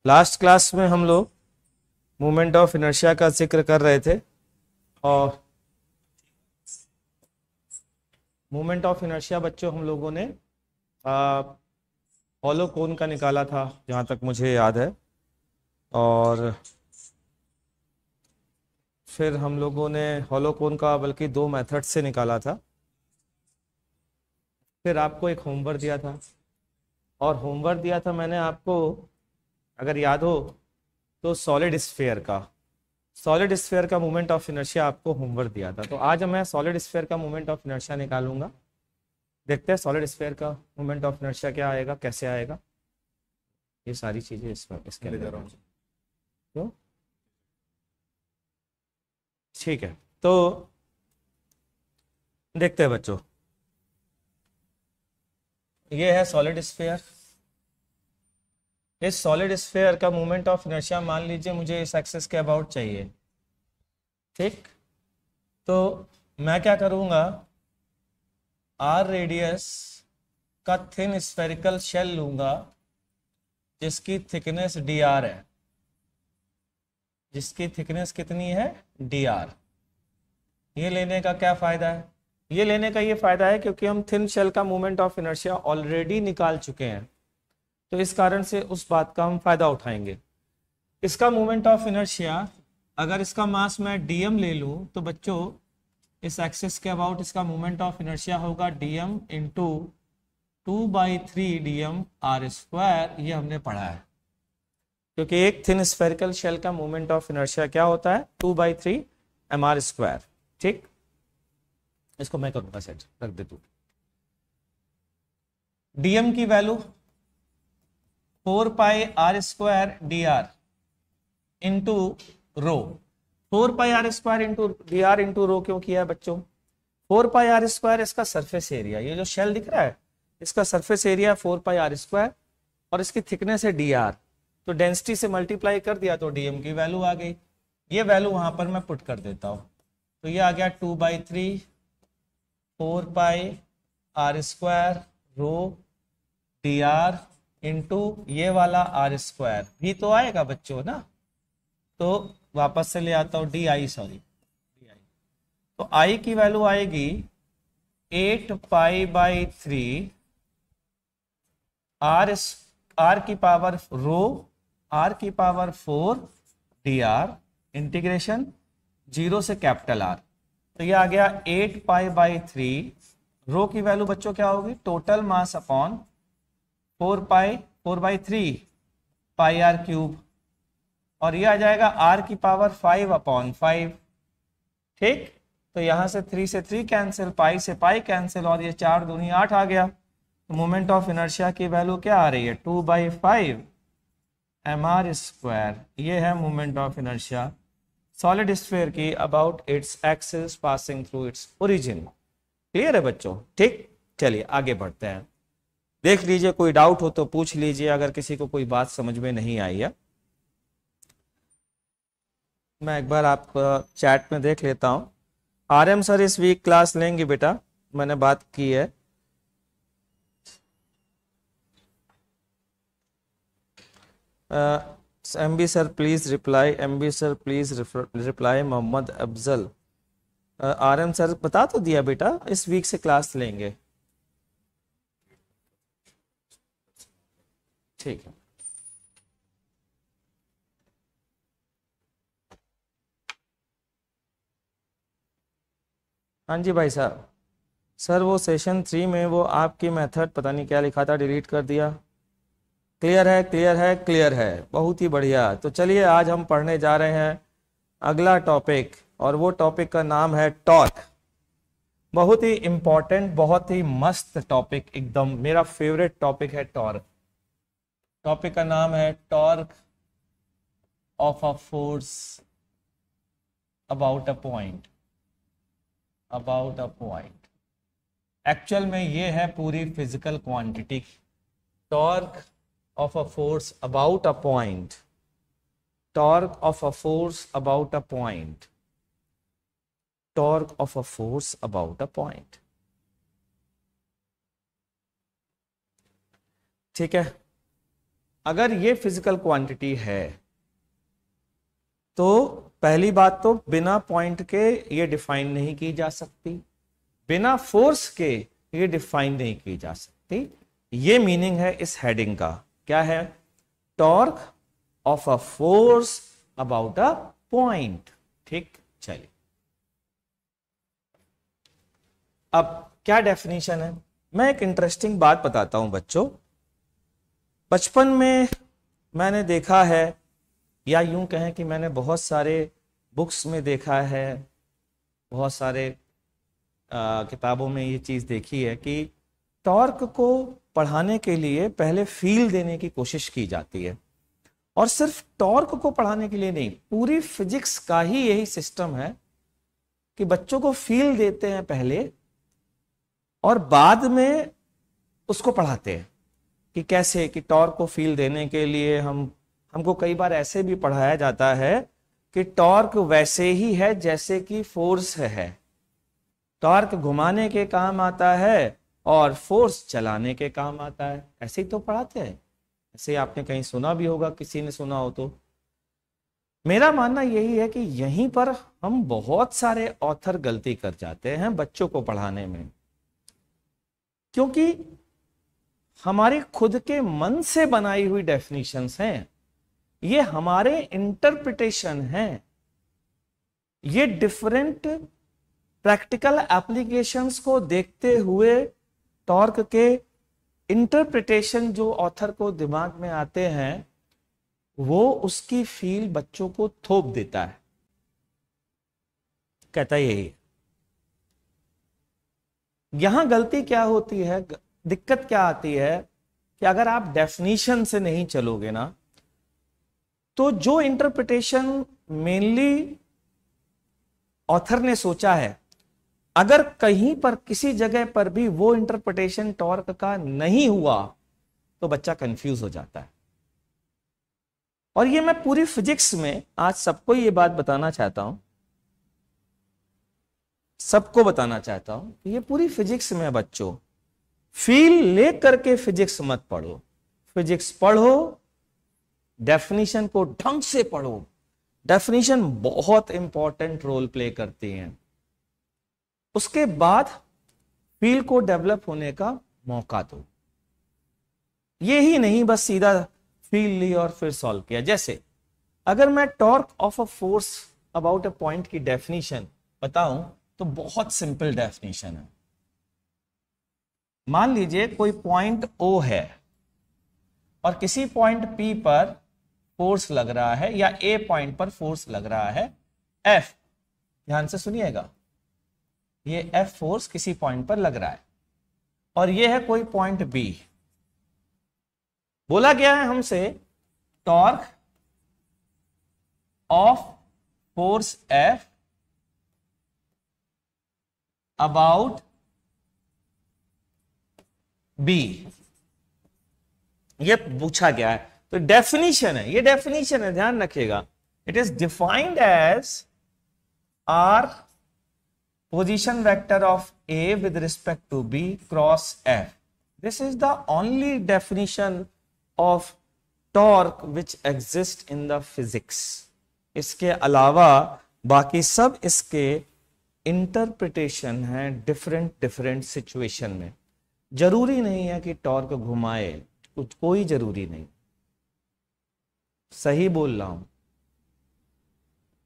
Last class में हम लोग मोमेंट ऑफ इनर्शिया का जिक्र कर रहे थे और मोमेंट ऑफ इनर्शिया बच्चों हम लोगों ने हॉलो कोन का निकाला था जहाँ तक मुझे याद है, और फिर हम लोगों ने हॉलो कोन का बल्कि 2 मेथड से निकाला था। फिर आपको एक होमवर्क दिया था और होमवर्क दिया था मैंने आपको, अगर याद हो तो सॉलिड स्फीयर का मोमेंट ऑफ इनर्शिया आपको होमवर्क दिया था। तो आज मैं सॉलिड स्फीयर का मोमेंट ऑफ इनर्शिया निकालूंगा। देखते हैं सॉलिड स्फीयर का मोमेंट ऑफ इनर्शिया क्या आएगा, कैसे आएगा। ये सारी चीजें इसके अंदर हैं। तो ठीक है, तो देखते हैं बच्चों, ये है सॉलिड स्फीयर। इस सॉलिड स्फीयर का मोमेंट ऑफ इनर्शिया मान लीजिए मुझे इस एक्सिस के अबाउट चाहिए, ठीक। तो मैं क्या करूंगा, आर रेडियस का थिन स्फेरिकल शेल लूंगा जिसकी थिकनेस डी आर है, जिसकी थिकनेस कितनी है, डी आर। ये लेने का क्या फायदा है, ये लेने का ये फायदा है क्योंकि हम थिन शेल का मोमेंट ऑफ इनर्शिया ऑलरेडी निकाल चुके हैं, तो इस कारण से उस बात का हम फायदा उठाएंगे। इसका मोमेंट ऑफ इनर्शिया, अगर इसका मास मैं डीएम ले लूं तो बच्चों इस एक्सिस के अबाउट इसका मोमेंट ऑफ इनर्शिया होगा DM into 2/3 DM r square. ये हमने पढ़ा है क्योंकि एक थिन स्फेरिकल शेल का मोमेंट ऑफ इनर्शिया क्या होता है, 2/3 एम आर स्क्वायर, ठीक। इसको मैं करूंगा सेट, रख दे तू। डीएम की value 4πr² dr into rho. 4πr² into D R into rho क्यों किया है बच्चों, 4πr² इसका सरफेस एरिया, ये जो शेल दिख रहा है इसका सरफेस एरिया 4πr² और इसकी थिकनेस है डी आर। तो डेंसिटी से मल्टीप्लाई कर दिया तो डीएम की वैल्यू आ गई। ये वैल्यू वहां पर मैं पुट कर देता हूं, तो ये आ गया 2/3 4πr² rho D R into ये वाला r² भी तो आएगा बच्चों ना। तो वापस से ले आता हूं D I, sorry D I. तो आई की वैल्यू आएगी 8π/3 आर की पावर रो आर की पावर 4 डी आर इंटीग्रेशन 0 से कैपिटल आर। तो ये आ गया 8π/3। रो की वैल्यू बच्चों क्या होगी, total mass upon 4/3 pi r cube, और ये आ जाएगा आर की पावर 5/5, ठीक। तो यहां से 3 से 3 कैंसिल, पाई से पाई कैंसिल, और ये 4 दूनी 8 आ गया। तो मोमेंट ऑफ इनर्शिया की वैल्यू क्या आ रही है, 2/5 एम आर स्क्वायर। ये है moment of inertia solid sphere की about its axis passing through its origin. Clear है बच्चों, ठीक। चलिए आगे बढ़ते हैं, देख लीजिए, कोई डाउट हो तो पूछ लीजिए अगर किसी को कोई बात समझ में नहीं आई है। मैं एक बार आप चैट में देख लेता हूं। आरएम सर इस वीक क्लास लेंगे बेटा, मैंने बात की है। MB sir please reply, MB sir please reply, Mohammad Afzal. RM sir बता तो दिया बेटा, इस वीक से क्लास लेंगे, ठीक है। हाँ जी भाई साहब, सर वो सेशन 3 में वो आपकी मेथड पता नहीं क्या लिखा था, डिलीट कर दिया। क्लियर है, क्लियर है, क्लियर है, बहुत ही बढ़िया। तो चलिए आज हम पढ़ने जा रहे हैं अगला टॉपिक, और वो टॉपिक का नाम है टॉर्क। बहुत ही इंपॉर्टेंट, बहुत ही मस्त टॉपिक, एकदम मेरा फेवरेट टॉपिक है टॉर्क। टॉपिक का नाम है torque of a force about a point, about a point. Actual में ये है पूरी physical quantity, torque of a force about a point, torque of a force about a point, torque of a force about a point, ठीक है। अगर ये physical quantity है तो पहली बात तो बिना पॉइंट के ये डिफाइन नहीं की जा सकती, बिना फोर्स के ये डिफाइन नहीं की जा सकती। ये मीनिंग है इस हेडिंग का। क्या है? Torque of a force about a point. ठीक, चलिए अब क्या डेफिनेशन है। मैं एक इंटरेस्टिंग बात बताता हूं बच्चों। बचपन में मैंने देखा है, या यूं कहें कि मैंने बहुत सारे बुक्स में देखा है, बहुत सारे किताबों में ये चीज देखी है कि टॉर्क को पढ़ाने के लिए पहले फील देने की कोशिश की जाती है। और सिर्फ टॉर्क को पढ़ाने के लिए नहीं, पूरी फिजिक्स का ही यही सिस्टम है कि बच्चों को फील देते हैं पहले और बाद में उसको पढ़ाते हैं कि कैसे, कि टॉर्क को फील देने के लिए हमको कई बार ऐसे भी पढ़ाया जाता है कि टॉर्क वैसे ही है जैसे कि फोर्स है। टॉर्क घुमाने के काम आता है और फोर्स चलाने के काम आता है। ऐसे ही तो पढ़ाते हैं। ऐसे आपने कहीं सुना भी होगा, किसी ने सुना हो तो। मेरा मानना यही है कि यहीं पर हम बहुत सारे ऑथर गलती कर जाते हैं बच्चों को पढ़ाने में, क्योंकि हमारे खुद के मन से बनाई हुई डेफिनेशंस हैं, ये हमारे इंटरप्रिटेशन हैं, ये डिफरेंट प्रैक्टिकल एप्लीकेशंस को देखते हुए टॉर्क के इंटरप्रिटेशन जो ऑथर को दिमाग में आते हैं वो उसकी फील बच्चों को थोप देता है। कहता यही है। यहां गलती क्या होती है, दिक्कत क्या आती है कि अगर आप डेफिनेशन से नहीं चलोगे ना, तो जो इंटरप्रिटेशन मेनली ऑथर ने सोचा है, अगर कहीं पर किसी जगह पर भी वो इंटरप्रिटेशन टॉर्क का नहीं हुआ तो बच्चा कंफ्यूज हो जाता है। और ये मैं पूरी फिजिक्स में आज सबको ये बात बताना चाहता हूं, सबको बताना चाहता हूं कि ये पूरी फिजिक्स में बच्चों फील ले करके फिजिक्स मत पढ़ो। फिजिक्स पढ़ो, डेफिनेशन को ढंग से पढ़ो। डेफिनेशन बहुत इंपॉर्टेंट रोल प्ले करती हैं। उसके बाद फील को डेवलप होने का मौका दो। ये ही नहीं बस सीधा फील ली और फिर सॉल्व किया। जैसे अगर मैं torque of a force about a point की डेफिनेशन बताऊं तो बहुत सिंपल डेफिनेशन है। मान लीजिए कोई पॉइंट O है और किसी पॉइंट P पर फोर्स लग रहा है, या A पॉइंट पर फोर्स लग रहा है F। ध्यान से सुनिएगा, ये F फोर्स किसी पॉइंट पर लग रहा है और ये है कोई पॉइंट B। बोला गया है हमसे torque of force F about B, ये पूछा गया है। तो डेफिनेशन है, ये डेफिनेशन है, ध्यान रखिएगा। It is defined as r position vector of A with respect to B cross F. This is the only definition of torque which exists in the physics. इसके अलावा बाकी सब इसके इंटरप्रिटेशन है डिफरेंट डिफरेंट सिचुएशन में। जरूरी नहीं है कि टॉर्क घुमाए, कोई जरूरी नहीं। सही बोल रहा हूं।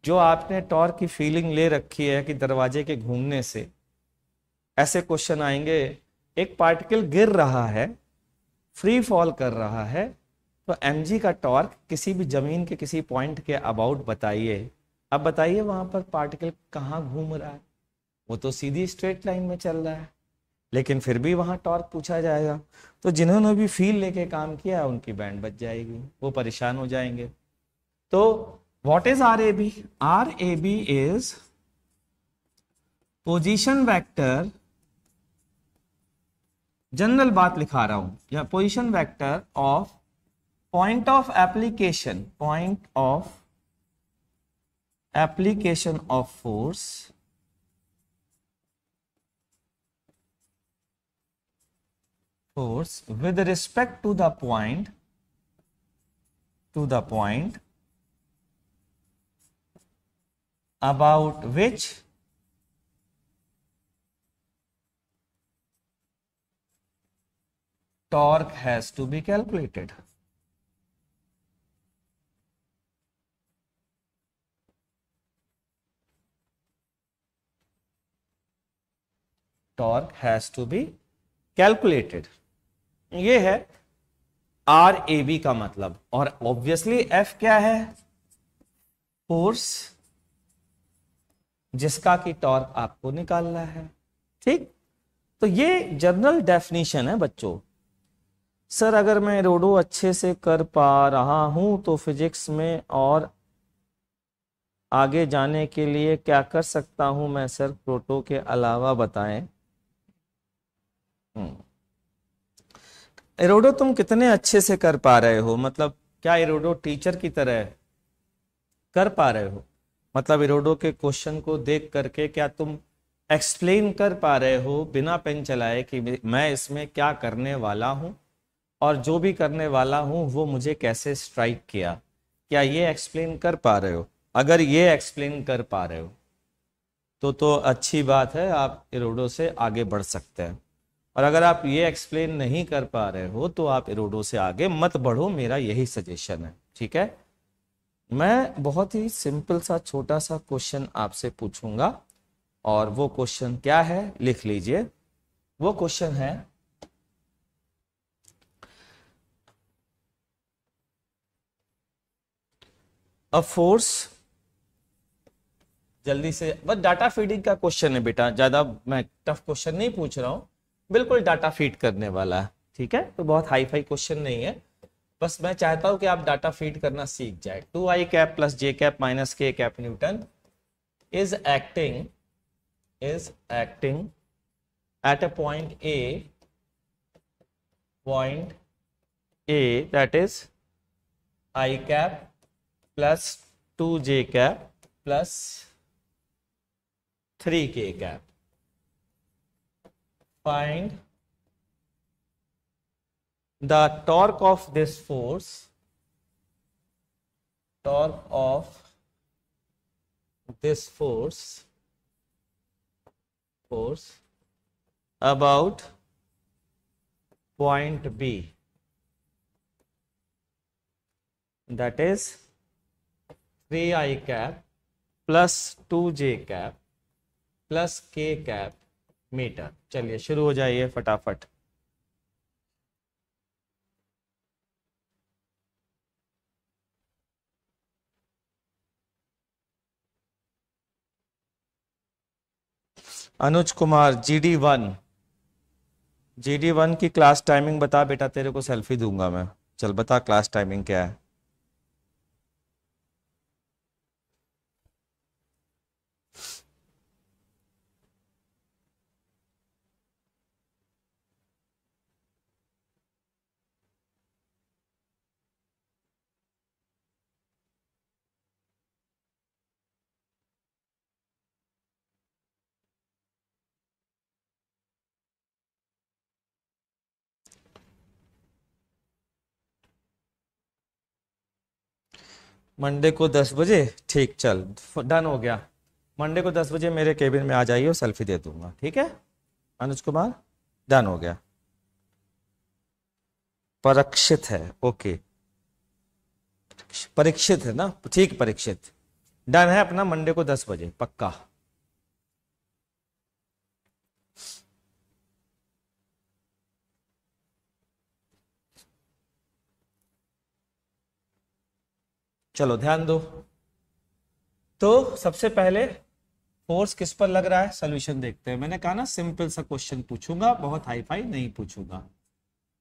जो आपने टॉर्क की फीलिंग ले रखी है कि दरवाजे के घूमने से, ऐसे क्वेश्चन आएंगे, एक पार्टिकल गिर रहा है, फ्री फॉल कर रहा है, तो mg का टॉर्क किसी भी जमीन के किसी पॉइंट के अबाउट बताइए। अब बताइए वहां पर पार्टिकल कहाँ घूम रहा है, वो तो सीधी स्ट्रेट लाइन में चल रहा है, लेकिन फिर भी वहां टॉर्क पूछा जाएगा। तो जिन्होंने भी फील लेके काम किया उनकी बैंड बच जाएगी, वो परेशान हो जाएंगे। तो what is RAB? RAB is position vector, general बात लिखा रहा हूं, या position vector of point of application, point of application of force with respect to the point to the point about which torque has to be calculated. Torque has to be calculated. ये है RAB का मतलब, और obviously F क्या है? Force जिसका की torque आपको निकालना है। ठीक, तो ये जनरल डेफिनेशन है बच्चों। सर अगर मैं रोडो अच्छे से कर पा रहा हूं तो फिजिक्स में और आगे जाने के लिए क्या कर सकता हूं मैं सर प्रोटो के अलावा, बताएं। एरोडो तुम कितने अच्छे से कर पा रहे हो? मतलब क्या एरोडो टीचर की तरह कर पा रहे हो? मतलब एरोडो के क्वेश्चन को देख करके क्या तुम एक्सप्लेन कर पा रहे हो बिना पेन चलाए कि मैं इसमें क्या करने वाला हूं और जो भी करने वाला हूं वो मुझे कैसे स्ट्राइक किया? क्या ये एक्सप्लेन कर पा रहे हो? अगर ये एक्सप्लेन कर पा रहे हो तो अच्छी बात है, आप एरोडो से आगे बढ़ सकते हैं। और अगर आप ये एक्सप्लेन नहीं कर पा रहे हो तो आप एरोडो से आगे मत बढ़ो, मेरा यही सजेशन है। ठीक है, मैं बहुत ही सिंपल सा छोटा सा क्वेश्चन आपसे पूछूंगा, और वो क्वेश्चन क्या है लिख लीजिए। वो क्वेश्चन है, अ फोर्स, जल्दी से, बस डाटा फीडिंग का क्वेश्चन है बेटा, ज्यादा मैं टफ क्वेश्चन नहीं पूछ रहा हूं, बिल्कुल डाटा फीड करने वाला है। ठीक है, तो बहुत हाई फाई क्वेश्चन नहीं है, बस मैं चाहता हूं कि आप डाटा फीड करना सीख जाए। 2i कैप प्लस जे कैप माइनस के cap Newton is acting at a point A that is i cap plus 2j cap plus 3k cap. Find the torque of this force, about point B, that is 3i cap plus 2j cap plus k cap metre. चलिए शुरू हो जाइए फटाफट। Anuj Kumar GD1 की class timing बता बेटा, तेरे को सेल्फी दूंगा मैं। चल बता क्लास टाइमिंग क्या है। मंडे को 10 बजे, ठीक, चल डन हो गया। मंडे को 10 बजे मेरे केबिन में आ जाइए और सेल्फी दे दूंगा। ठीक है अनुज कुमार, डन हो गया। परीक्षित है, ओके, परीक्षित है ना, ठीक, परीक्षित डन है अपना, मंडे को 10 बजे पक्का। चलो ध्यान दो। तो सबसे पहले फोर्स किस पर लग रहा है, सोल्यूशन देखते हैं। मैंने कहा ना सिंपल सा क्वेश्चन पूछूंगा, बहुत हाई फाई नहीं पूछूंगा।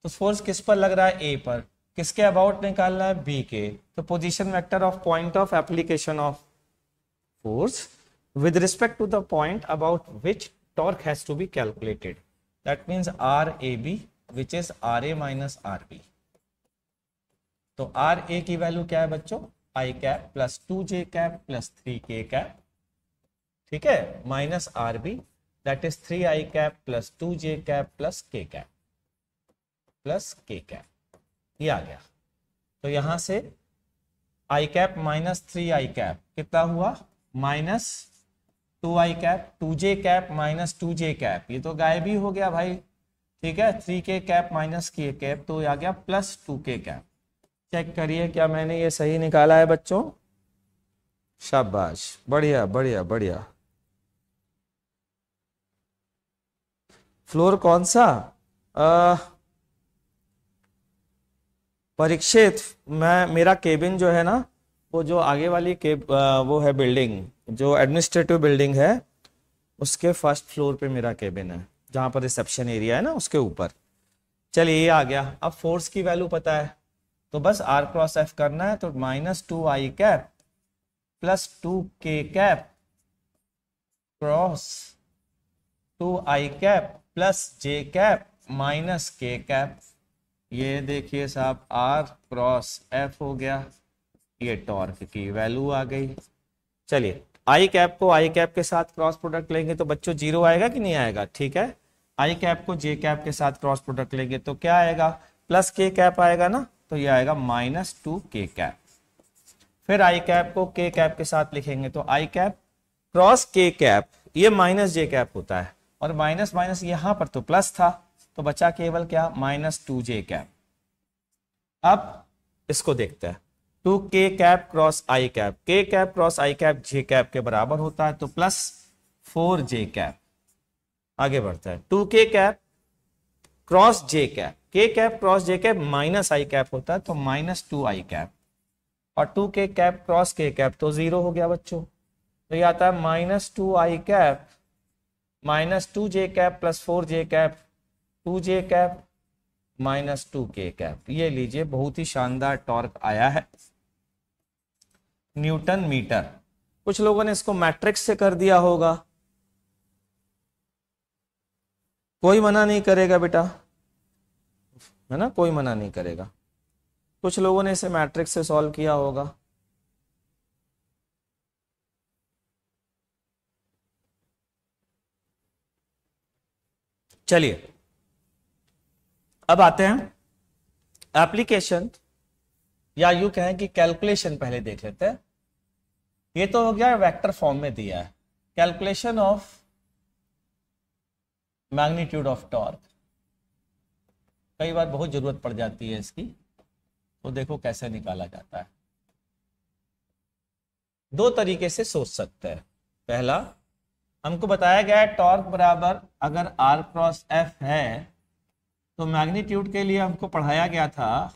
तो फोर्स किस पर लग रहा है? ए पर। किसके अबाउट निकालना है? बी के। तो position vector of point of application of force with respect to the point about which torque has to be calculated, that means RAB, which is RA minus RB। तो RA की value क्या है बच्चों? I cap plus 2j cap plus 3k cap, ठीक है, minus RB that is 3i cap plus 2j cap plus k cap, ये आ गया। तो यहां से आई कैप माइनस 3i कैप कितना हुआ, minus 2i cap, 2j cap minus 2j cap, ये तो गायब ही हो गया भाई, ठीक है। 3k cap minus k cap, तो आ गया प्लस 2k कैप। चेक करिए क्या मैंने ये सही निकाला है बच्चों, शाबाश, बढ़िया बढ़िया बढ़िया। फ्लोर कौन सा, परीक्षित, मेरा केबिन जो है ना, वो जो आगे वाली वो है बिल्डिंग, जो एडमिनिस्ट्रेटिव बिल्डिंग है, उसके फर्स्ट फ्लोर पे मेरा केबिन है, जहां पर रिसेप्शन एरिया है ना, उसके ऊपर। चलिए ये आ गया। अब फोर्स की वैल्यू पता है, तो बस R क्रॉस F करना है, तो minus 2i cap plus 2k cap cross 2i cap plus j cap minus k cap. ये देखिए साहब R क्रॉस F हो गया, ये टॉर्क की वैल्यू आ गई। चलिए आई कैप को आई कैप के साथ क्रॉस प्रोडक्ट लेंगे तो बच्चों जीरो आएगा कि नहीं आएगा, ठीक है। आई कैप को जे कैप के साथ क्रॉस प्रोडक्ट लेंगे तो क्या आएगा, प्लस के कैप आएगा ना, तो ये आएगा माइनस 2k कैप। फिर आई कैप को के कैप के साथ लिखेंगे तो आई कैप क्रॉस के कैप, ये माइनस जे कैप होता है, और माइनस माइनस यहां पर तो प्लस था, तो बचा केवल क्या, माइनस 2j कैप। अब इसको देखते हैं, 2k कैप क्रॉस आई कैप, के कैप क्रॉस आई कैप जे कैप के बराबर होता है, तो प्लस 4j कैप। आगे बढ़ता है, 2k कैप क्रॉस जे कैप, के कैप क्रॉस जे कैप माइनस आई कैप होता है, तो माइनस 2i कैप, और 2k कैप क्रॉस के कैप तो जीरो हो गया बच्चों, तो ये आता है minus 2i cap minus 2j cap plus 4j cap, 2j cap minus 2k cap. ये लीजिए बहुत ही शानदार टॉर्क आया है न्यूटन मीटर। कुछ लोगों ने इसको मैट्रिक्स से कर दिया होगा, कोई मना नहीं करेगा बेटा, है ना, कोई मना नहीं करेगा। कुछ लोगों ने इसे मैट्रिक्स से सॉल्व किया होगा। चलिए अब आते हैं एप्लीकेशन, या यूं कहें कि कैलकुलेशन पहले देख लेते हैं। ये तो हो गया वेक्टर फॉर्म में दिया है, calculation of magnitude of torque. कई बार बहुत जरूरत पड़ जाती है इसकी, तो देखो कैसे निकाला जाता है। दो तरीके से सोच सकते हैं। पहला, हमको बताया गया है टॉर्क बराबर अगर R क्रॉस F है, तो मैग्नीट्यूड के लिए हमको पढ़ाया गया था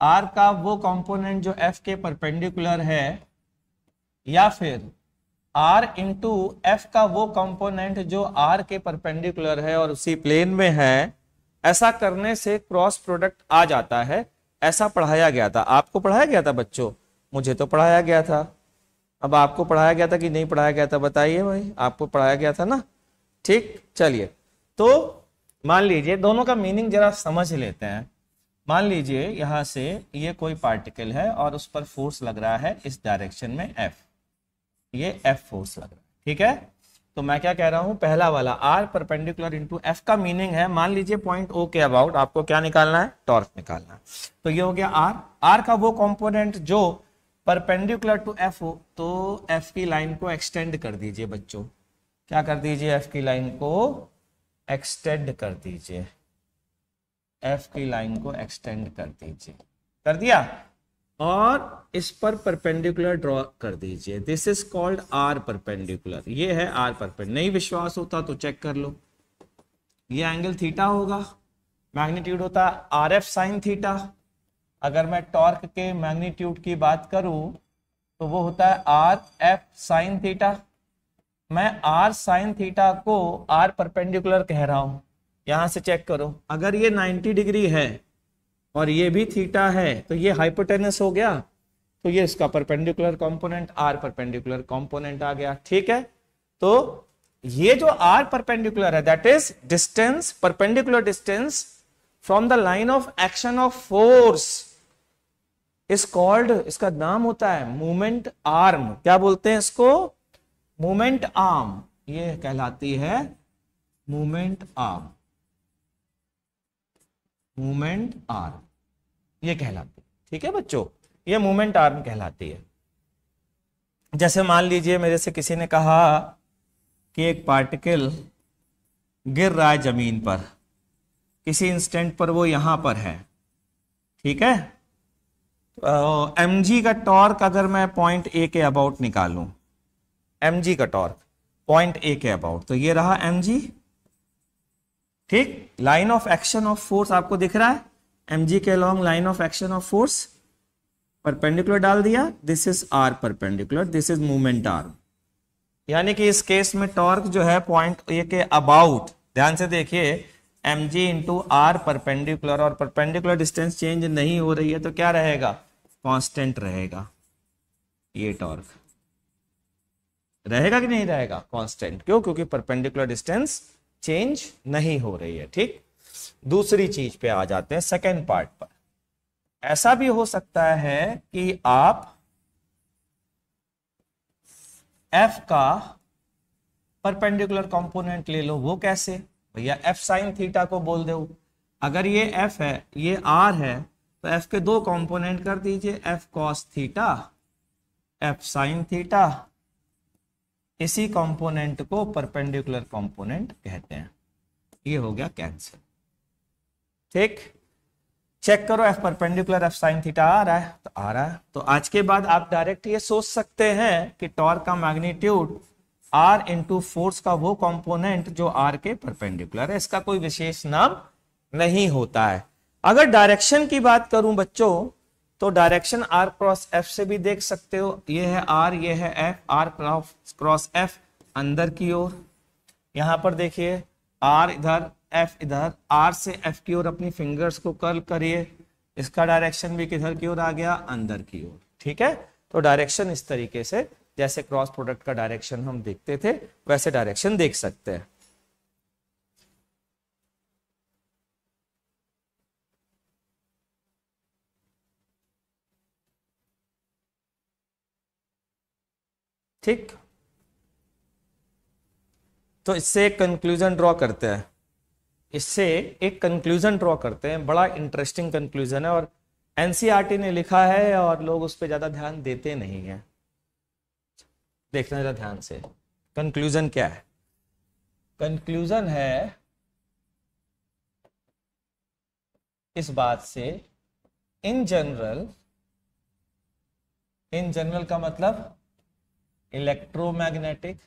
R का वो कंपोनेंट जो F के परपेंडिकुलर है, या फिर R इंटू F का वो कंपोनेंट जो R के परपेंडिकुलर है और उसी प्लेन में है। ऐसा करने से क्रॉस प्रोडक्ट आ जाता है, ऐसा पढ़ाया गया था। आपको पढ़ाया गया था बच्चों? मुझे तो पढ़ाया गया था। अब आपको पढ़ाया गया था कि नहीं पढ़ाया गया था, बताइए भाई। आपको पढ़ाया गया था ना, ठीक। चलिए, तो मान लीजिए दोनों का मीनिंग जरा समझ लेते हैं। मान लीजिए यहां से ये कोई पार्टिकल है और उस पर फोर्स लग रहा है इस डायरेक्शन में F, ये F फोर्स लग रहा है, ठीक है। तो मैं क्या कह रहा हूं, पहला वाला R परपेंडिकुलर इंटू F का मीनिंग है, मान लीजिए पॉइंट O के अबाउट आपको क्या निकालना है, टॉर्क निकालना है। तो ये हो गया R का वो कंपोनेंट जो परपेंडिकुलर टू F हो, तो F की लाइन को एक्सटेंड कर दीजिए बच्चों। क्या कर दीजिए, F की लाइन को एक्सटेंड कर दीजिए, F की लाइन को एक्सटेंड कर दीजिए, कर दिया, और इस पर परपेंडिकुलर ड्रॉ कर दीजिए। This is called R perpendicular. ये है R परपेंडिकुलर। नहीं विश्वास होता तो चेक कर लो, ये एंगल थीटा होगा, मैग्नीट्यूड होता है RF साइन थीटा। अगर मैं टॉर्क के मैग्नीट्यूड की बात करूं तो वो होता है RF साइन थीटा। मैं R साइन थीटा को R परपेंडिकुलर कह रहा हूं। यहां से चेक करो, अगर ये 90 डिग्री है और ये भी थीटा है, तो ये हाइपोटेनस हो गया, तो ये इसका perpendicular component R perpendicular component आ गया, ठीक है। तो ये जो R परपेंडिकुलर है, that is distance, perpendicular distance from the line of action of force is called, इसका नाम होता है मूवमेंट आर्म। क्या बोलते हैं इसको, मूवमेंट आर्म। ये कहलाती है मूवमेंट आर्म, मूवमेंट आर्म ये कहलाती है, ठीक है बच्चों। ये मोमेंट आर्म कहलाती है। जैसे मान लीजिए मेरे से किसी ने कहा कि एक पार्टिकल गिर रहा है जमीन पर, किसी इंस्टेंट पर वो यहां पर है, ठीक है। mg का टॉर्क अगर मैं पॉइंट ए के अबाउट निकालूं, mg का टॉर्क पॉइंट ए के अबाउट, तो ये रहा mg, ठीक। Line of action of force आपको दिख रहा है, mg के along line of action of force perpendicular डाल दिया, this is r perpendicular, this is movement arm. यानी कि इस केस में टॉर्क जो है पॉइंट ए के अबाउट, ध्यान से देखिए, mg इंटू आर परपेंडिकुलर, और परपेंडिकुलर डिस्टेंस चेंज नहीं हो रही है तो क्या रहेगा, कांस्टेंट रहेगा। ये टॉर्क रहेगा कि नहीं रहेगा, कांस्टेंट। क्यों? क्योंकि परपेंडिकुलर डिस्टेंस चेंज नहीं हो रही है, ठीक। दूसरी चीज पे आ जाते हैं, सेकेंड पार्ट पर। ऐसा भी हो सकता है कि आप F का परपेंडिकुलर कंपोनेंट ले लो। वो कैसे भैया? F साइन थीटा को बोल दो। अगर ये F है, ये R है, तो F के दो कंपोनेंट कर दीजिए, F cos theta, F sine theta. इसी कंपोनेंट को परपेंडिकुलर कंपोनेंट कहते हैं। ये हो गया कैंसिल, ठीक। चेक करो, F perpendicular F sine theta आ रहा है, तो आ रहा है। तो आज के बाद आप डायरेक्ट ये सोच सकते हैं कि टॉर्क का मैग्नीट्यूड R इंटू फोर्स का वो कंपोनेंट जो R के परपेंडिकुलर है। इसका कोई विशेष नाम नहीं होता है। अगर डायरेक्शन की बात करूं बच्चों, तो डायरेक्शन R क्रॉस F से भी देख सकते हो। ये है R, ये है F, R क्रॉस F अंदर की ओर। यहां पर देखिए, R इधर, F इधर, R से F की ओर अपनी फिंगर्स को कर्ल करिए, इसका डायरेक्शन भी किधर की ओर आ गया, अंदर की ओर, ठीक है। तो डायरेक्शन इस तरीके से, जैसे क्रॉस प्रोडक्ट का डायरेक्शन हम देखते थे, वैसे डायरेक्शन देख सकते हैं। ठीक, तो इससे एक कंक्लूजन ड्रॉ करते हैं, इससे एक कंक्लूजन ड्रॉ करते हैं। बड़ा इंटरेस्टिंग कंक्लूजन है और एनसीईआरटी ने लिखा है और लोग उस पर ज्यादा ध्यान देते नहीं है। देखना जरा ध्यान से, कंक्लूजन क्या है। कंक्लूजन है इस बात से, इन जनरल का मतलब इलेक्ट्रोमैग्नेटिक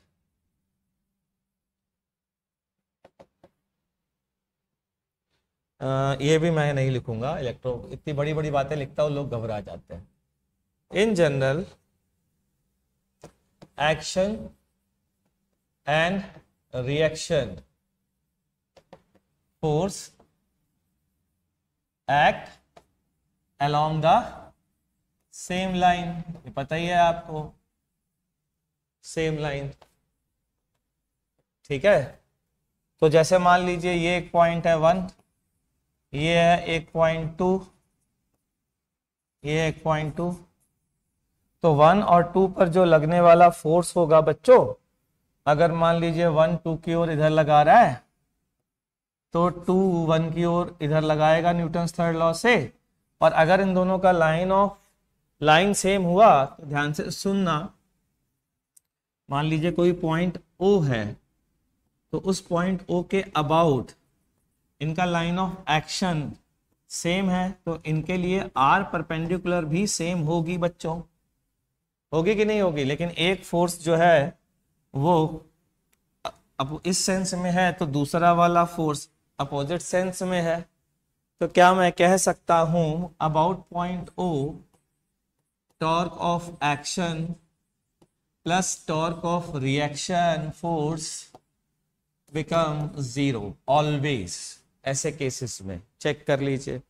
ये भी मैं नहीं लिखूंगा, इलेक्ट्रो, इतनी बड़ी बड़ी बातें लिखता हूं लोग घबरा जाते हैं। In general action and reaction force act along the same line, ये पता ही है आपको, सेम लाइन, ठीक है। तो जैसे मान लीजिए ये एक पॉइंट है 1, ये है एक पॉइंट 2, ये एक पॉइंट 2, तो 1 और 2 पर जो लगने वाला फोर्स होगा बच्चों, अगर मान लीजिए 1 2 की ओर इधर लगा रहा है, तो 2 1 की ओर इधर लगाएगा न्यूटन थर्ड लॉ से। और अगर इन दोनों का लाइन सेम हुआ, तो ध्यान से सुनना, मान लीजिए कोई पॉइंट O है, तो उस पॉइंट O के अबाउट इनका लाइन ऑफ एक्शन सेम है, तो इनके लिए R परपेंडिकुलर भी सेम होगी बच्चों, होगी कि नहीं होगी। लेकिन एक फोर्स जो है वो अब इस सेंस में है, तो दूसरा वाला फोर्स अपोजिट सेंस में है। तो क्या मैं कह सकता हूं, about point O torque of action plus torque of reaction force become 0 always. ऐसे केसेस में चेक कर लीजिए।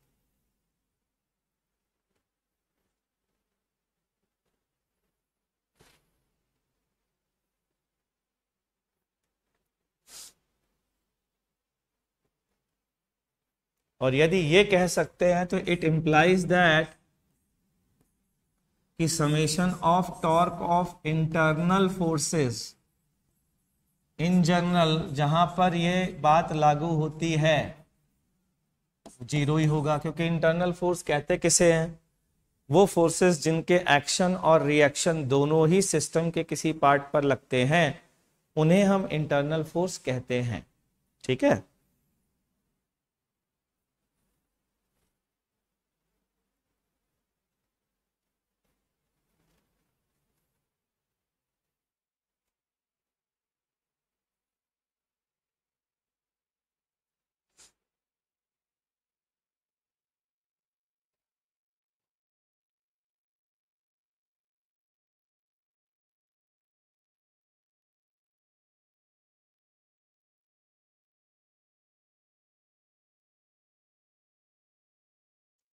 और यदि ये कह सकते हैं तो इट इंप्लाइज दैट कि summation of torque of internal forces in general, जहां पर ये बात लागू होती है, 0 ही होगा। क्योंकि इंटरनल फोर्स कहते किसे हैं, वो फोर्सेस जिनके एक्शन और रिएक्शन दोनों ही सिस्टम के किसी पार्ट पर लगते हैं उन्हें हम इंटरनल फोर्स कहते हैं। ठीक है।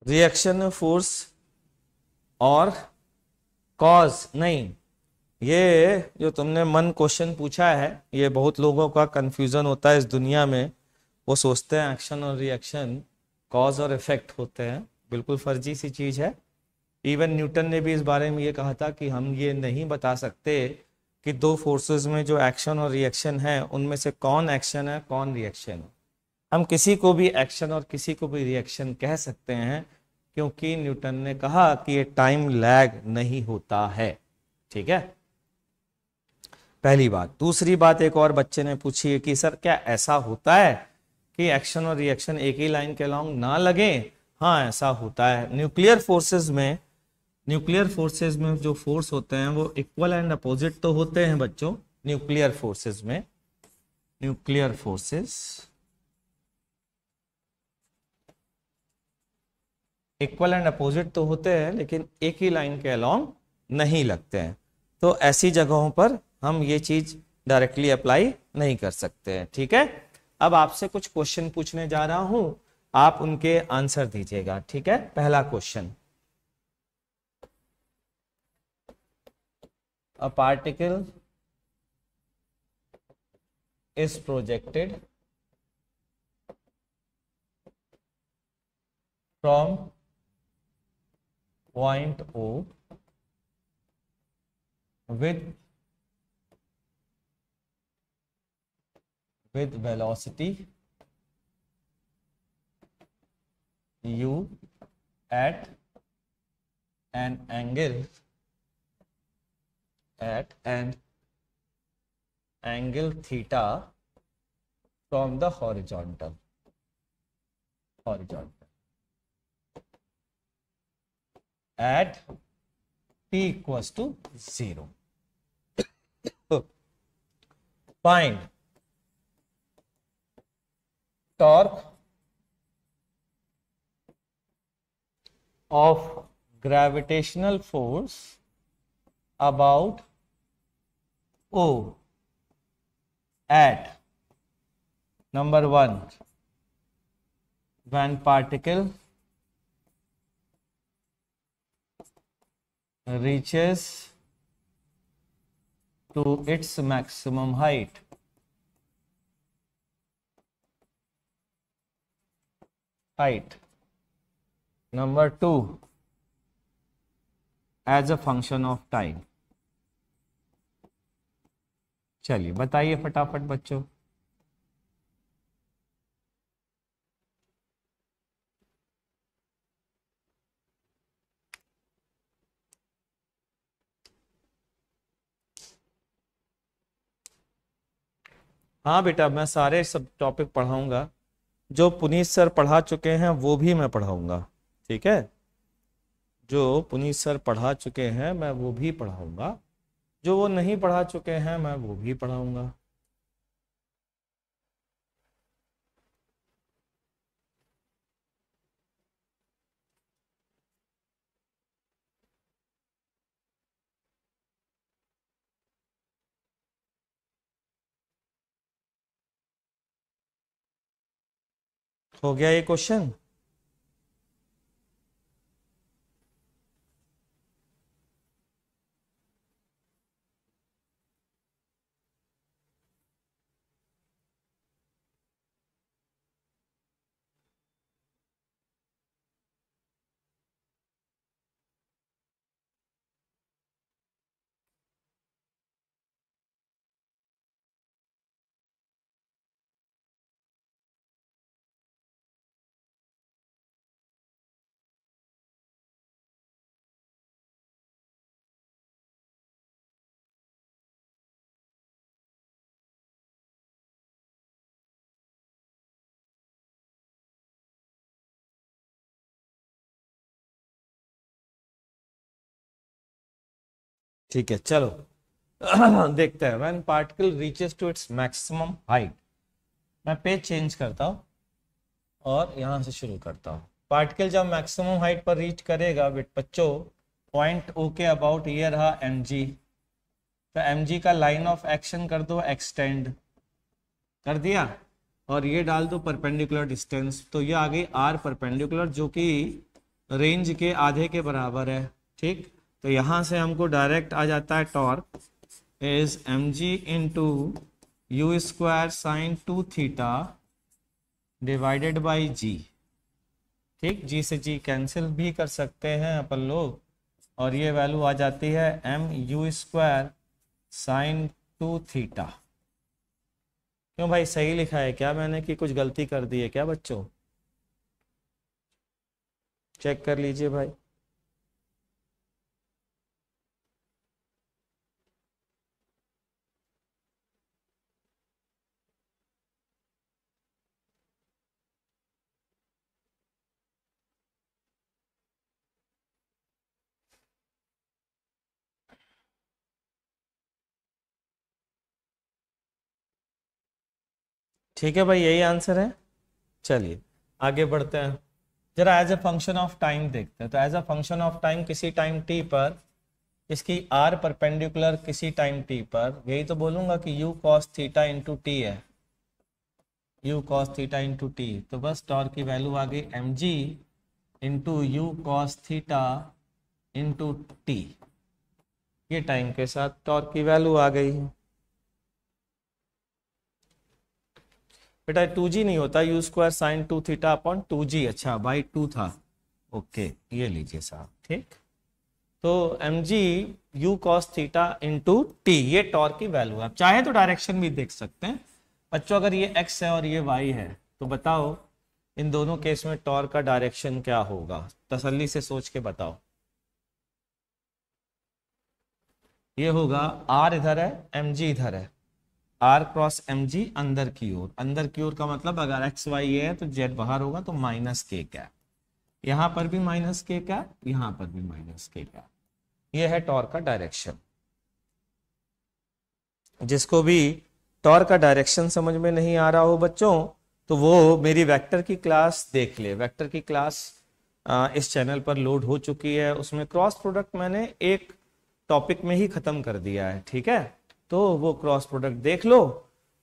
रिएक्शन फोर्स और कॉज नहीं, ये जो तुमने मन क्वेश्चन पूछा है ये बहुत लोगों का कंफ्यूजन होता है इस दुनिया में। वो सोचते हैं एक्शन और रिएक्शन कॉज और इफेक्ट होते हैं, बिल्कुल फर्जी सी चीज है। इवन न्यूटन ने भी इस बारे में ये कहा था कि हम ये नहीं बता सकते कि दो फोर्सेस में जो एक्शन और रिएक्शन है उनमें से कौन एक्शन है कौन रिएक्शन है। हम किसी को भी एक्शन और किसी को भी रिएक्शन कह सकते हैं क्योंकि न्यूटन ने कहा कि ये टाइम लैग नहीं होता है। ठीक है, पहली बात। दूसरी बात एक और बच्चे ने पूछी है कि सर क्या ऐसा होता है कि एक्शन और रिएक्शन एक ही लाइन के अलॉन्ग ना लगे? हाँ, ऐसा होता है। न्यूक्लियर फोर्सेस में जो फोर्स होते हैं वो इक्वल एंड अपोजिट तो होते हैं बच्चों। Nuclear forces equal and opposite तो होते हैं लेकिन एक ही लाइन के अलॉन्ग नहीं लगते हैं। तो ऐसी जगहों पर हम ये चीज डायरेक्टली अप्लाई नहीं कर सकते हैं। ठीक है, अब आपसे कुछ क्वेश्चन पूछने जा रहा हूं, आप उनके आंसर दीजिएगा। ठीक है, पहला question, a particle is projected from point O with velocity u at an angle theta from the horizontal at t equals to 0. Find torque of gravitational force about O at number 1 when particle reaches to its maximum height. Number 2 as a function of time. चलिए बताइए फटाफट बच्चों। हाँ बेटा, मैं सारे सब topic पढ़ाऊंगा, जो पुनीत सर पढ़ा चुके हैं वो भी मैं पढ़ाऊंगा। ठीक है, जो पुनीत सर पढ़ा चुके हैं मैं वो भी पढ़ाऊंगा, जो वो नहीं पढ़ा चुके हैं मैं वो भी पढ़ाऊंगा। हो गया ये क्वेश्चन? ठीक है चलो देखते हैं। When particle reaches to its maximum height, मैं पेज चेंज करता हूँ और यहाँ से शुरू करता हूँ। पार्टिकल जब मैक्सिमम हाइट पर रीच करेगा बच्चों, पॉइंट ओ के अबाउट ये रहा एम जी, तो एम जी का लाइन ऑफ एक्शन कर दो एक्सटेंड, कर दिया, और ये डाल दो परपेंडिकुलर डिस्टेंस, तो ये आ गई आर परपेंडिकुलर जो कि रेंज के आधे के बराबर है। ठीक, तो यहाँ से हमको डायरेक्ट आ जाता है torque is m g into u square sine 2 theta divided by g. ठीक, जी से जी कैंसिल भी कर सकते हैं अपन लोग, और ये वैल्यू आ जाती है m u square sine 2 theta. क्यों भाई, सही लिखा है क्या मैंने कि कुछ गलती कर दी है क्या बच्चों? चेक कर लीजिए भाई। ठीक है भाई, यही आंसर है। चलिए आगे बढ़ते हैं, जरा as a function of time देखते हैं। तो as a function of time किसी टाइम टी पर इसकी आर परपेंडिकुलर किसी टाइम टी पर, यही तो बोलूंगा कि u cos theta into t है, u cos theta into t. तो बस टॉर्क की वैल्यू आ गई m g into u cos theta into t. ये टाइम के साथ टॉर्क की वैल्यू आ गई है। बेटा 2g नहीं होता, you square sine 2 theta upon 2g, अच्छा बाई 2 था, ओके ये लीजिए साहब। ठीक, तो m g u cos theta into t, ये टॉर्क की वैल्यू है। आप चाहे तो डायरेक्शन भी देख सकते हैं बच्चों, अगर ये x है और ये y है तो बताओ इन दोनों केस में टॉर्क का डायरेक्शन क्या होगा, तसल्ली से सोच के बताओ। ये होगा r इधर है एम जी इधर है, आर क्रॉस एम जी अंदर की ओर, अंदर की ओर का मतलब अगर एक्स वाई ये है तो जेड बाहर होगा, तो माइनस के कैप, यहां पर भी माइनस के कैप, यहां पर भी माइनस के कैप। ये है टॉर्क का डायरेक्शन। जिसको भी टॉर्क का डायरेक्शन समझ में नहीं आ रहा हो बच्चों, तो वो मेरी वेक्टर की क्लास देख ले। वेक्टर की क्लास इस चैनल पर लोड हो चुकी है, उसमें क्रॉस प्रोडक्ट मैंने एक टॉपिक में ही खत्म कर दिया है। ठीक है, तो वो क्रॉस प्रोडक्ट देख लो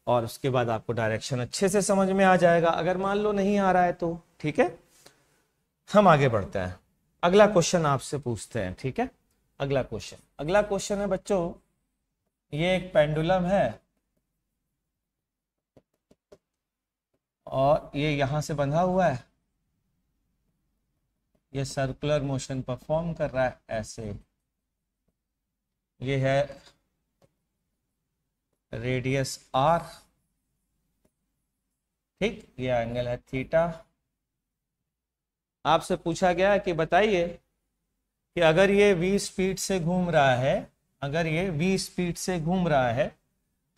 और उसके बाद आपको डायरेक्शन अच्छे से समझ में आ जाएगा, अगर मान लो नहीं आ रहा है तो। ठीक है, हम आगे बढ़ते हैं, अगला क्वेश्चन आपसे पूछते हैं। ठीक है, अगला क्वेश्चन है बच्चों, ये एक पेंडुलम है और ये यहां से बंधा हुआ है, ये सर्कुलर मोशन परफॉर्म कर रहा है ऐसे, ये है रेडियस r, ठीक, ये एंगल है थीटा। आपसे पूछा गया है कि बताइए कि अगर ये v स्पीड से घूम रहा है, अगर ये v स्पीड से घूम रहा है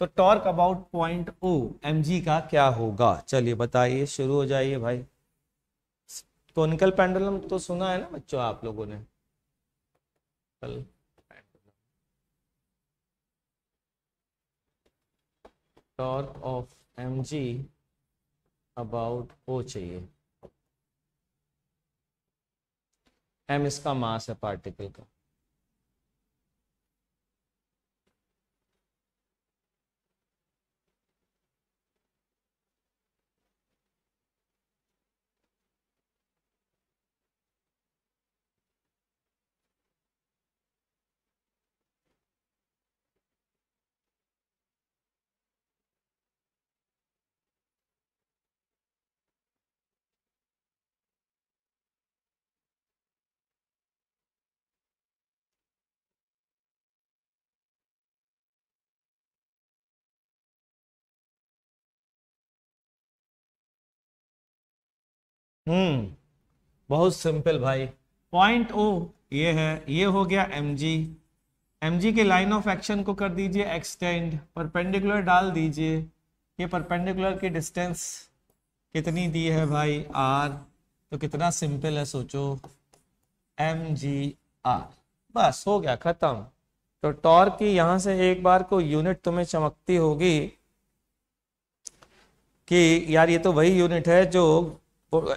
तो torque about point O mg का क्या होगा। चलिए बताइए, शुरू हो जाइए भाई। कोनिकल पेंडुलम तो सुना है ना बच्चों आप लोगों ने, torque of mg about O चाहिए, m इसका मास है पार्टिकल का। बहुत सिंपल भाई, पॉइंट O ये है, ये हो गया mg, mg के लाइन ऑफ एक्शन को कर दीजिए एक्सटेंड, परपेंडिकुलर डाल दीजिए, ये परपेंडिकुलर की डिस्टेंस कितनी दी है भाई r, तो कितना सिंपल है सोचो, mg r, बस हो गया खत्म। तो टॉर्क की यहां से एक बार को यूनिट तुम्हें चमकती होगी कि यार ये तो वही यूनिट है जो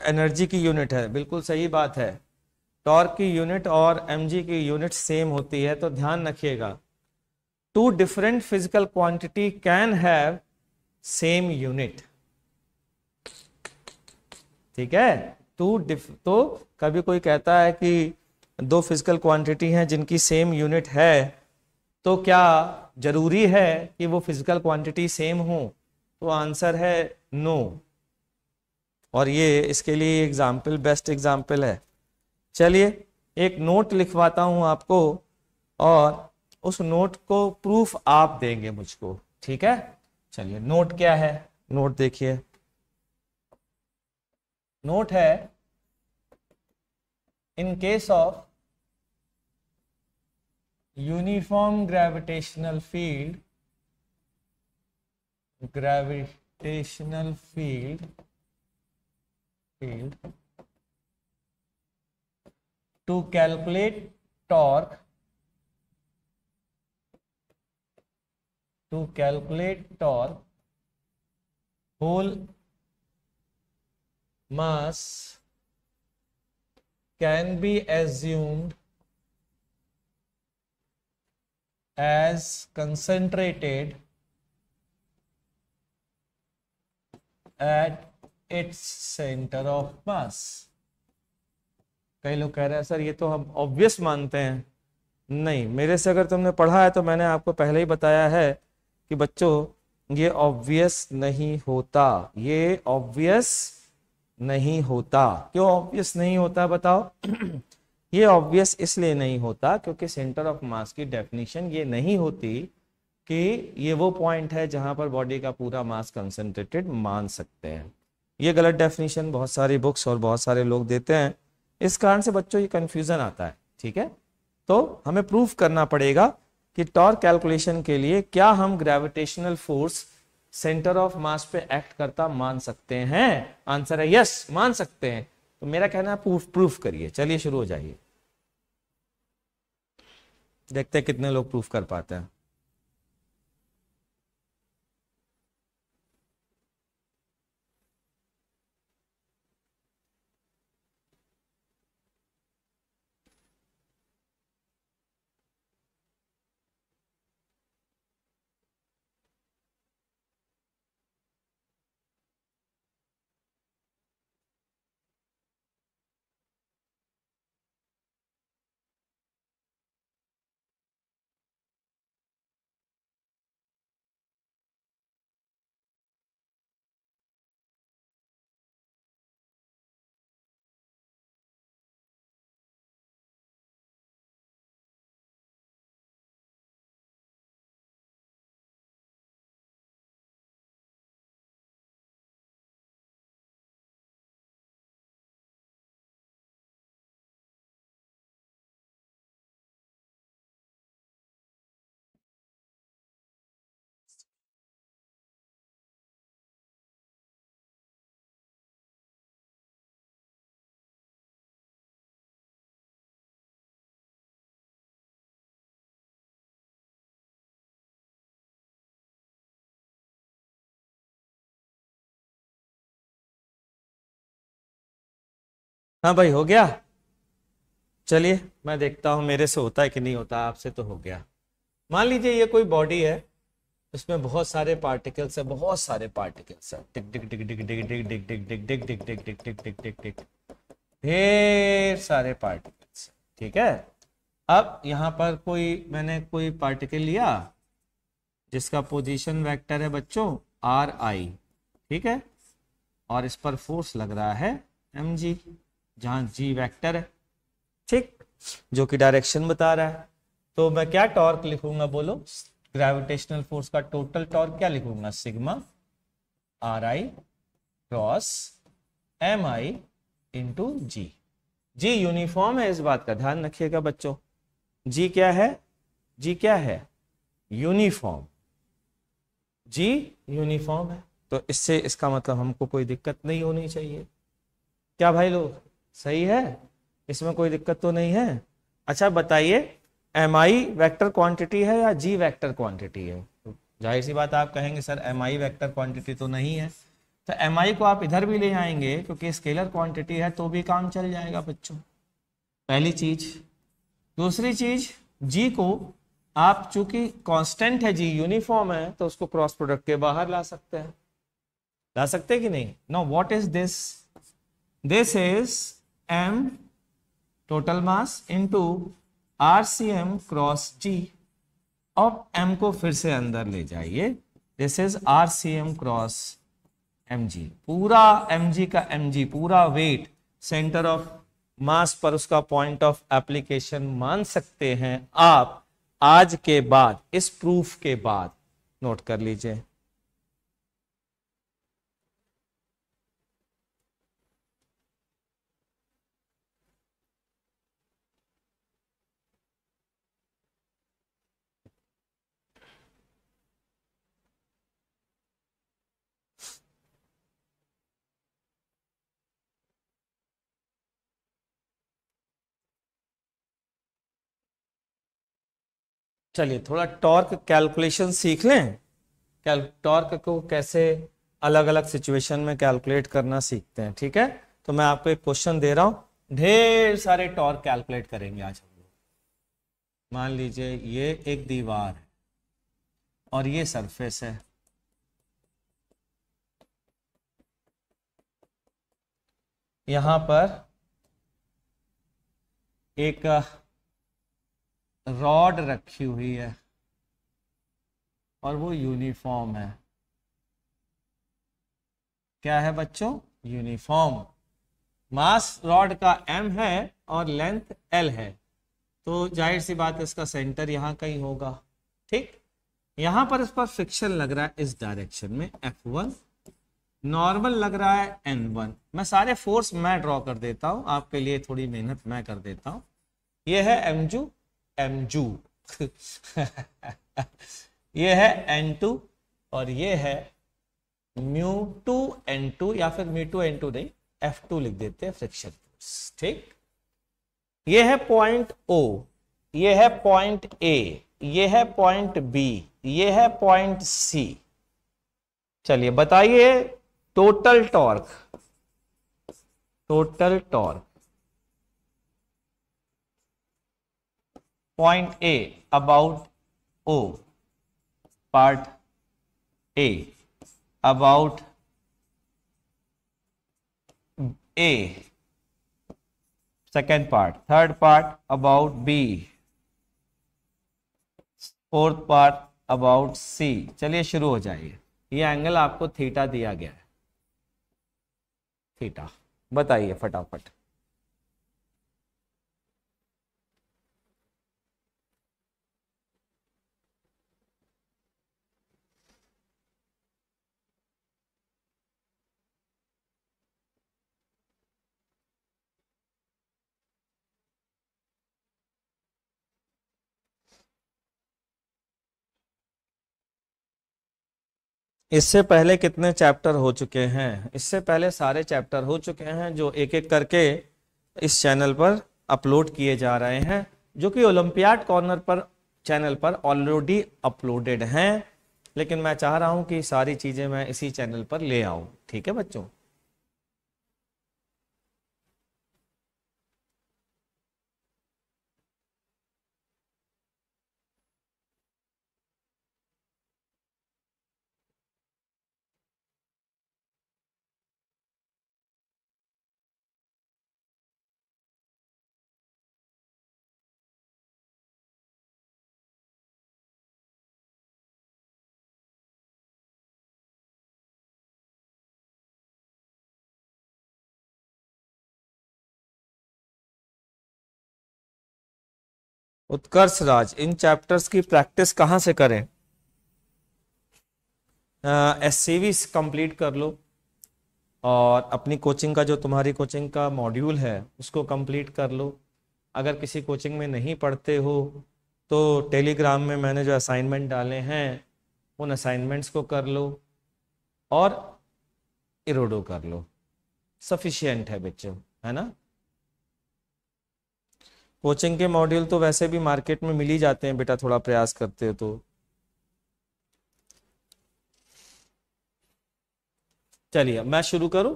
एनर्जी की यूनिट है। बिल्कुल सही बात है, टॉर्क की यूनिट और एमजी की यूनिट सेम होती है। तो ध्यान रखिएगा, two different physical quantity can have same unit. ठीक है, तो कभी कोई कहता है कि दो फिजिकल क्वांटिटी हैं जिनकी सेम यूनिट है, तो क्या जरूरी है कि वो फिजिकल क्वांटिटी सेम हो? तो आंसर है नो। और ये इसके लिए एग्जाम्पल, बेस्ट एग्जाम्पल है। चलिए एक नोट लिखवाता हूं आपको और उस नोट को प्रूफ आप देंगे मुझको, ठीक है? चलिए नोट क्या है, नोट देखिए। नोट है, in case of uniform gravitational field, to calculate torque, whole mass can be assumed as concentrated at its center of mass। कई लोग कह रहे हैं सर ये तो हम ऑब्वियस मानते हैं। नहीं, मेरे से अगर तुमने पढ़ा है तो मैंने आपको पहले ही बताया है कि बच्चों ये ऑब्वियस नहीं होता, ये ऑब्वियस नहीं होता। क्यों ऑब्वियस नहीं होता बताओ? ये ऑब्वियस इसलिए नहीं होता क्योंकि सेंटर ऑफ मास की डेफिनेशन ये नहीं होती कि ये वो पॉइंट है जहां पर बॉडी का पूरा मास कंसंट्रेटेड मान सकते हैं। ये गलत डेफिनेशन बहुत सारी बुक्स और बहुत सारे लोग देते हैं, इस कारण से बच्चों ये कंफ्यूजन आता है। ठीक है, तो हमें प्रूफ करना पड़ेगा कि टॉर्क कैलकुलेशन के लिए क्या हम ग्रेविटेशनल फोर्स सेंटर ऑफ मास पे एक्ट करता मान सकते हैं। आंसर है यस, मान सकते हैं। तो मेरा कहना है प्रूफ करिए। चलिए शुरू हो जाइए, देखते हैं कितने लोग प्रूफ कर पाते हैं। हाँ भाई, हो गया। चलिए मैं देखता हूं मेरे से होता है कि नहीं होता। आपसे तो हो गया। मान लीजिए ये कोई बॉडी है, इसमें बहुत सारे पार्टिकल्स है, बहुत सारे पार्टिकल्स है, टिक टिक टिक टिक टिक टिक टिक टिक टिक टिक टिक टिक टिक टिक टिक टिक टिक, ढेर सारे पार्टिकल्स। ठीक है, अब यहाँ पर मैंने कोई पार्टिकल लिया जिसका पोजीशन वेक्टर है बच्चों RI। ठीक है, और इस पर फोर्स लग रहा है mg, जहां g वेक्टर है, ठीक, जो कि डायरेक्शन बता रहा है। तो मैं क्या टॉर्क लिखूंगा बोलो? ग्रेविटेशनल फोर्स का टोटल टॉर्क क्या लिखूंगा? Sigma RI cross MI into g. G uniform है, इस बात का ध्यान रखिएगा बच्चों। जी क्या है? जी क्या है? यूनिफॉर्म। जी यूनिफॉर्म है, तो इससे इसका मतलब हमको कोई दिक्कत नहीं होनी चाहिए। क्या भाई लोग, सही है? इसमें कोई दिक्कत तो नहीं है? अच्छा बताइए, एम आई वेक्टर क्वांटिटी है या जी वेक्टर क्वांटिटी है? तो जाहिर सी बात आप कहेंगे सर एम आई वेक्टर क्वांटिटी तो नहीं है, तो एम आई को आप इधर भी ले आएंगे क्योंकि स्केलर क्वांटिटी है तो भी काम चल जाएगा बच्चों, पहली चीज। दूसरी चीज, जी को आप चूंकि कांस्टेंट है, जी यूनिफॉर्म है, तो उसको क्रॉस प्रोडक्ट के बाहर ला सकते हैं, ला सकते हैं कि नहीं? No, what is this? This is m total mass into RCM cross g. अब एम को फिर से अंदर ले जाइए, this is RCM cross m g, पूरा एमजी का एमजी, पूरा वेट सेंटर ऑफ मास पर उसका पॉइंट ऑफ एप्लीकेशन मान सकते हैं आप आज के बाद, इस प्रूफ के बाद। नोट कर लीजिए। चलिए थोड़ा टॉर्क कैलकुलेशन सीख लें, टॉर्क को कैसे अलग अलग सिचुएशन में कैलकुलेट करना सीखते हैं, ठीक है? तो मैं आपको एक क्वेश्चन दे रहा हूं, ढेर सारे टॉर्क कैलकुलेट करेंगे आज हम लोग। मान लीजिए ये एक दीवार है और ये सरफेस है, यहां पर एक रॉड रखी हुई है और वो यूनिफॉर्म है। क्या है बच्चों? यूनिफॉर्म। मास रॉड का m है और लेंथ l है, तो जाहिर सी बात है इसका सेंटर यहां कहीं होगा, ठीक? यहां पर इस पर फ्रिक्शन लग रहा है इस डायरेक्शन में F1, नॉर्मल लग रहा है N1। मैं सारे फोर्स मैं ड्रॉ कर देता हूं, आपके लिए थोड़ी मेहनत मैं कर देता हूं। ये है mजू, ये है N2 और ये है μ2 N2, या फिर μ2 N2 नहीं, F2 लिख देते हैं, फ्रिक्शन फोर्स, ठीक? ये है पॉइंट O, ये है पॉइंट A, ये है पॉइंट B, ये है पॉइंट C। चलिए बताइए total torque, total torque point A about O, part A about A, second part, third part about B, fourth part about C। चलिए शुरू हो जाइए। ये एंगल आपको थीटा दिया गया है, थीटा, बताइए फटाफट। इससे पहले कितने चैप्टर हो चुके हैं? इससे पहले सारे चैप्टर हो चुके हैं जो एक एक करके इस चैनल पर अपलोड किए जा रहे हैं, जो कि ओलंपियाड कॉर्नर पर चैनल पर ऑलरेडी अपलोडेड हैं, लेकिन मैं चाह रहा हूं कि सारी चीजें मैं इसी चैनल पर ले आऊं, ठीक है बच्चों? उत्कर्ष राज, इन चैप्टर्स की प्रैक्टिस कहाँ से करें? SCV कंप्लीट कर लो और अपनी कोचिंग का, जो तुम्हारी कोचिंग का मॉड्यूल है उसको कंप्लीट कर लो। अगर किसी कोचिंग में नहीं पढ़ते हो तो टेलीग्राम में मैंने जो असाइनमेंट डाले हैं उन असाइनमेंट्स को कर लो और इरोडो कर लो, सफिशिएंट है बच्चों, है ना? कोचिंग के मॉड्यूल तो वैसे भी मार्केट में मिल ही जाते हैं बेटा, थोड़ा प्रयास करते हो तो। चलिए मैं शुरू करूं।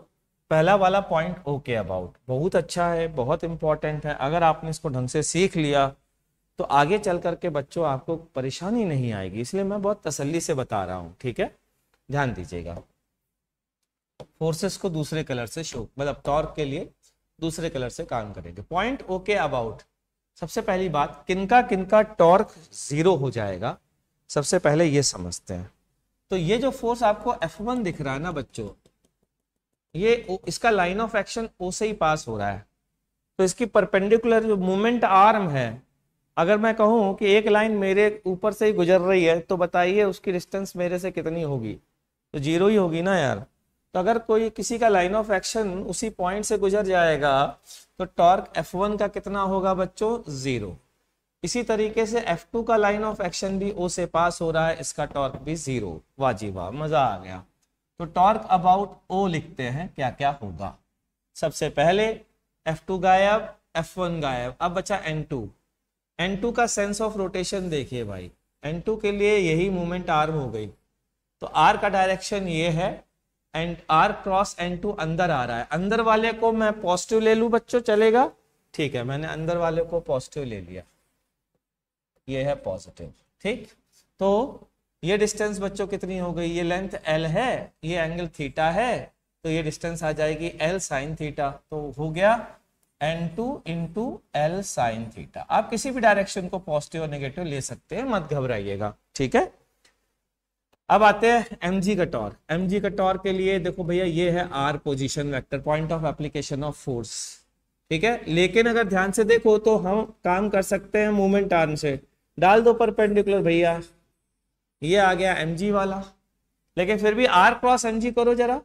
पहला वाला पॉइंट ओके अबाउट बहुत अच्छा है, बहुत इंपॉर्टेंट है। अगर आपने इसको ढंग से सीख लिया तो आगे चल करके बच्चों आपको परेशानी नहीं आएगी, इसलिए मैं बहुत तसल्ली से बता रहा हूं, ठीक है। ध्यान दीजिएगा। फोर्सेस को दूसरे कलर से शो, मतलब टॉर्क के लिए दूसरे कलर से काम करेंगे। पॉइंट ओके अबाउट, सबसे पहली बात, किनका किनका टॉर्क जीरो हो जाएगा, सबसे पहले ये समझते हैं। तो ये जो फोर्स आपको F1 दिख रहा है ना बच्चों, ये इसका लाइन ऑफ एक्शन O से ही पास हो रहा है, तो इसकी परपेंडिकुलर जो मूवमेंट आर्म है, अगर मैं कहूं कि एक लाइन मेरे ऊपर से ही गुजर रही है, तो बताइए उसकी डिस्टेंस मेरे से कितनी होगी, तो जीरो ही होगी ना यार। तो अगर कोई किसी का लाइन ऑफ एक्शन उसी पॉइंट से गुजर जाएगा तो टॉर्क F1 का कितना होगा बच्चों, जीरो। इसी तरीके से F2 का लाइन ऑफ एक्शन भी O से पास हो रहा है, इसका टॉर्क भी जीरो। वाह जी वाह, मजा आ गया। तो टॉर्क अबाउट O लिखते हैं, क्या क्या होगा। सबसे पहले F2 गायब, F1 गायब, अब बचा N2। N2 का सेंस ऑफ रोटेशन देखिए भाई, N2 के लिए यही मूवमेंट आर्म हो गई, तो R का डायरेक्शन ये है, एंड R क्रॉस N2 अंदर आ रहा है। अंदर वाले को मैं पॉजिटिव ले लूं बच्चों, चलेगा? ठीक है, मैंने अंदर वाले को पॉजिटिव ले लिया, ये है पॉजिटिव, ठीक। तो ये डिस्टेंस बच्चों कितनी हो गई, ये लेंथ L है, ये एंगल थीटा है, तो ये डिस्टेंस आ जाएगी L साइन थीटा, तो हो गया N2 into L sine theta. आप किसी भी डायरेक्शन को पॉजिटिव और नेगेटिव ले सकते हैं, मत घबराइएगा, ठीक है। अब आते हैं mg का टॉर्क। mg का टॉर्क के लिए देखो भैया, ये है r position vector, point of application of force, ठीक है। लेकिन अगर ध्यान से देखो तो हम काम कर सकते हैं मूवमेंट आर्म से, डाल दो परपेंडिकुलर भैया, ये आ गया mg वाला। लेकिन फिर भी r क्रॉस mg करो जरा,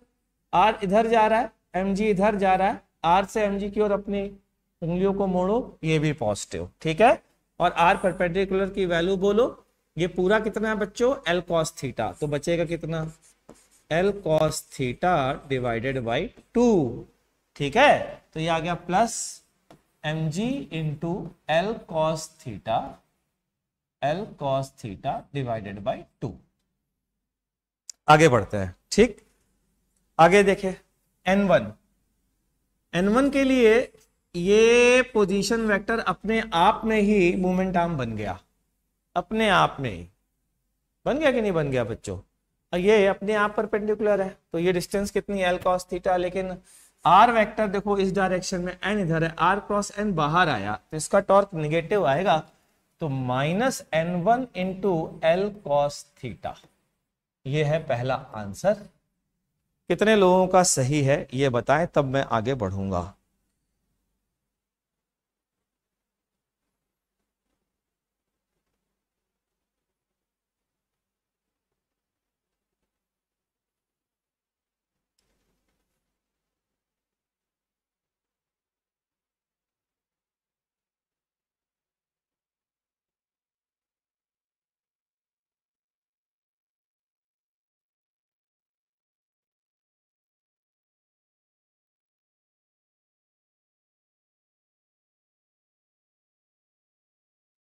r इधर जा रहा है, mg इधर जा रहा है, r से mg की ओर अपनी उंगलियों को मोड़ो, ये भी पॉजिटिव, ठीक है। और r परपेंडिकुलर की वैल्यू बोलो, ये पूरा कितना है बच्चों, L cos थीटा, तो बचेगा कितना, L cos theta divided by 2, ठीक है। तो ये आ गया plus mg into L cos theta, L cos theta divided by 2। आगे बढ़ते हैं, ठीक। आगे देखे N1, N1 के लिए ये पोजीशन वेक्टर अपने आप में ही मूवमेंट आर्म बन गया, अपने आप में ही बन गया कि नहीं बन गया बच्चों। और ये अपने आप परपेंडिकुलर है, तो ये डिस्टेंस कितनी, L cos थीटा। लेकिन R वेक्टर देखो इस डायरेक्शन में, n इधर है, R क्रॉस n बाहर आया, तो इसका टॉर्क निगेटिव आएगा, तो minus N1 into L cos theta. ये है पहला आंसर। कितने लोगों का सही है ये बताएं, तब मैं आगे बढ़ूंगा।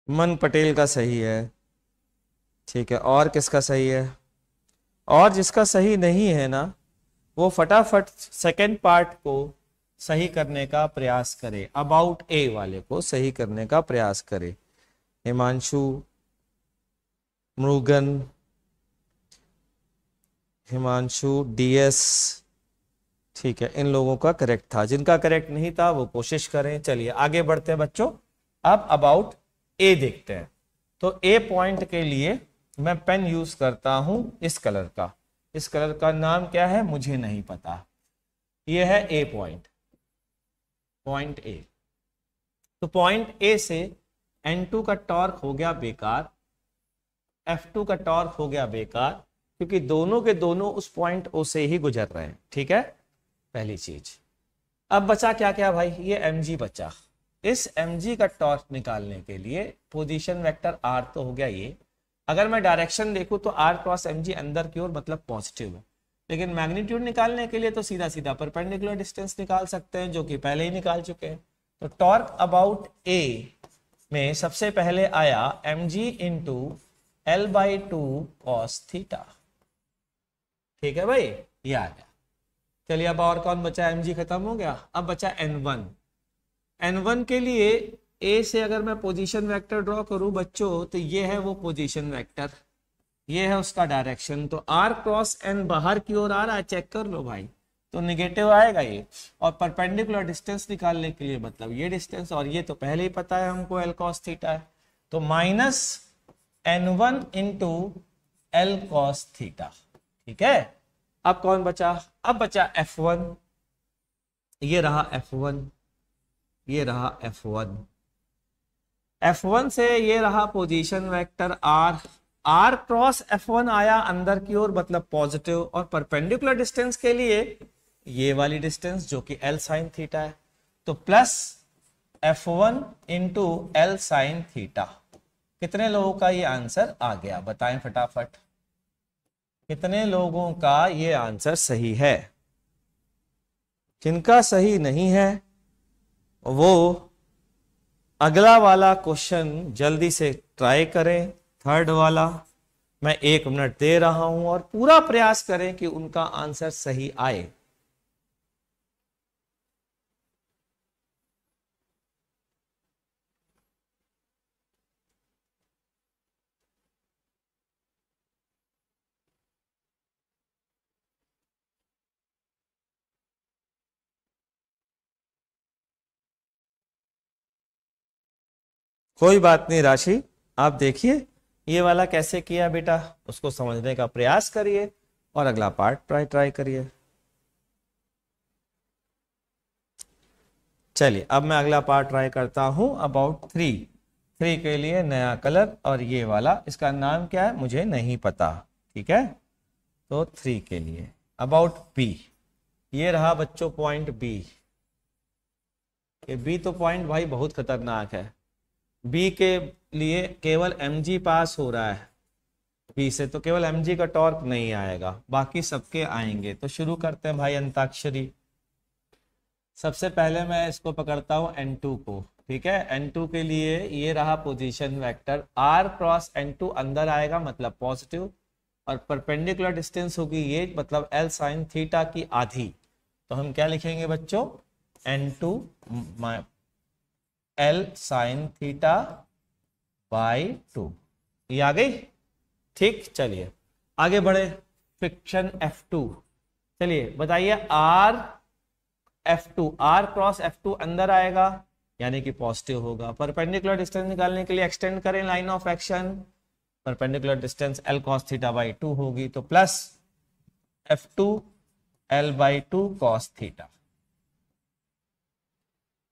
मन पटेल का सही है, ठीक है। और किसका सही है? और जिसका सही नहीं है ना, वो फटाफट सेकंड पार्ट को सही करने का प्रयास करे, अबाउट ए वाले को सही करने का प्रयास करे। हिमांशु, मृगन, हिमांशु, डीएस, ठीक है, इन लोगों का करेक्ट था। जिनका करेक्ट नहीं था वो कोशिश करें। चलिए आगे बढ़ते हैं बच्चों। अब अबाउट ए देखते हैं। तो ए पॉइंट के लिए मैं पेन यूज करता हूं इस कलर का। इस कलर का नाम क्या है मुझे नहीं पता। ये है ए पॉइंट, पॉइंट ए। तो पॉइंट ए से N2 का टॉर्क हो गया बेकार, F2 का टॉर्क हो गया बेकार, क्योंकि दोनों के दोनों उस पॉइंट O से ही गुजर रहे हैं, ठीक है, पहली चीज। अब बचा क्या क्या भाई, ये mg बचा। इस mg का टॉर्क निकालने के लिए पोजीशन वेक्टर r तो हो गया ये। अगर मैं डायरेक्शन देखूं तो r क्रॉस mg अंदर की ओर मतलब पॉजिटिव है, लेकिन मैग्नीट्यूड निकालने के लिए तो सीधा सीधा परपेंडिकुलर डिस्टेंस निकाल सकते हैं, जो कि पहले ही निकाल चुके हैं। तो टॉर्क अबाउट ए में सबसे पहले आया mg into L/2 cos theta. ठीक है भाई, ये आ गया। चलिए अब और कौन बचा, mg खत्म हो गया, अब बचा n1। n1 के लिए a से अगर मैं पोजीशन वेक्टर ड्रॉ करूं बच्चों, तो ये है वो पोजीशन वेक्टर, ये है उसका डायरेक्शन। तो r क्रॉस n बाहर की ओर आ रहा है, चेक कर लो भाई, तो निगेटिव आएगा ये। और परपेंडिकुलर डिस्टेंस निकालने के लिए मतलब ये डिस्टेंस, और ये तो पहले ही पता है हमको L cos थीटा है, तो minus n1 into L cos theta. ठीक है, अब कौन बचा, अब बचा f1, ये रहा f1, ये रहा f1। f1 से ये रहा position vector r, r cross f1 आया अंदर की ओर मतलब पॉजिटिव, और परपेंडिकुलर डिस्टेंस के लिए ये वाली डिस्टेंस जो कि L sin थीटा है, तो plus f1 into L sin theta. कितने लोगों का ये आंसर आ गया, बताएं फटाफट, कितने लोगों का ये आंसर सही है। जिनका सही नहीं है वो अगला वाला क्वेश्चन जल्दी से ट्राई करें, थर्ड वाला। मैं 1 मिनट दे रहा हूं और पूरा प्रयास करें कि उनका आंसर सही आए। कोई बात नहीं राशि, आप देखिए ये वाला कैसे किया बेटा, उसको समझने का प्रयास करिए और अगला पार्ट ट्राई करिए। चलिए अब मैं अगला पार्ट ट्राई करता हूं, अबाउट 3 के लिए नया कलर, और ये वाला इसका नाम क्या है मुझे नहीं पता। ठीक है, तो 3 के लिए अबाउट बी, ये रहा बच्चों पॉइंट बी। बी तो पॉइंट भाई बहुत खतरनाक है, बी के लिए केवल mg पास हो रहा है बी से, तो केवल mg का टॉर्क नहीं आएगा, बाकी सबके आएंगे। तो शुरू करते हैं भाई अंताक्षरी। सबसे पहले मैं इसको पकड़ता हूं n2 को। ठीक है, n2 के लिए ये रहा position vector, r cross n2 अंदर आएगा मतलब पॉजिटिव, और परपेंडिकुलर डिस्टेंस होगी ये मतलब L sin थीटा की आधी। तो हम क्या लिखेंगे बच्चों, n2 L sin theta by 2, ये आ गई। ठीक, चलिए आगे बढ़े, फ्रिक्शन F2। चलिए बताइए, R क्रॉस F2 अंदर आएगा यानी कि पॉजिटिव होगा। परपेंडिकुलर डिस्टेंस निकालने के लिए एक्सटेंड करें line of action, perpendicular distance L cos theta by 2 होगी, तो plus F2 L/2 cos theta.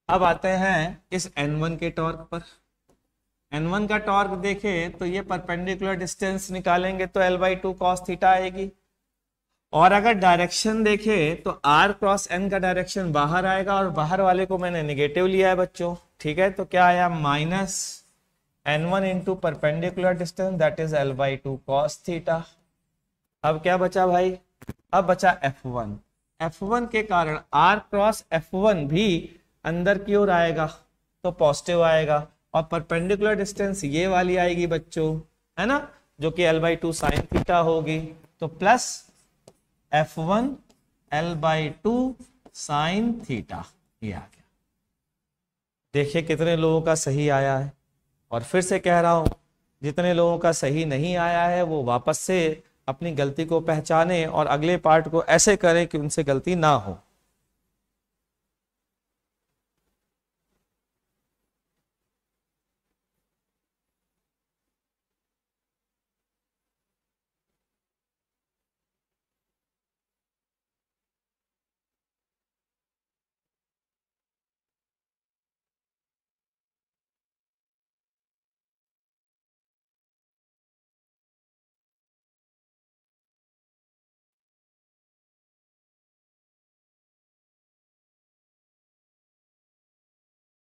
अब आते हैं इस n1 के टॉर्क पर। n1 का टॉर्क देखें तो ये परपेंडिकुलर डिस्टेंस निकालेंगे तो L/2 cos थीटा आएगी, और अगर डायरेक्शन देखें तो r क्रॉस n का डायरेक्शन बाहर आएगा, और बाहर वाले को मैंने नेगेटिव लिया है बच्चों। ठीक है, तो क्या आया, minus n1 into perpendicular distance that is L/2 cos theta. अब क्या बचा भाई, अब बचा f1। f1 के कारण r क्रॉस f1 भी अंदर की ओर आएगा तो पॉजिटिव आएगा, और परपेंडिकुलर डिस्टेंस ये वाली आएगी बच्चों, है ना, जो कि L/2 sin थीटा होगी, तो plus F1 L/2 sin theta, ये आ गया। देखिए कितने लोगों का सही आया है, और फिर से कह रहा हूं जितने लोगों का सही नहीं आया है वो वापस से अपनी गलती को पहचाने और अगले पार्ट को ऐसे करें कि उनसे गलती ना हो।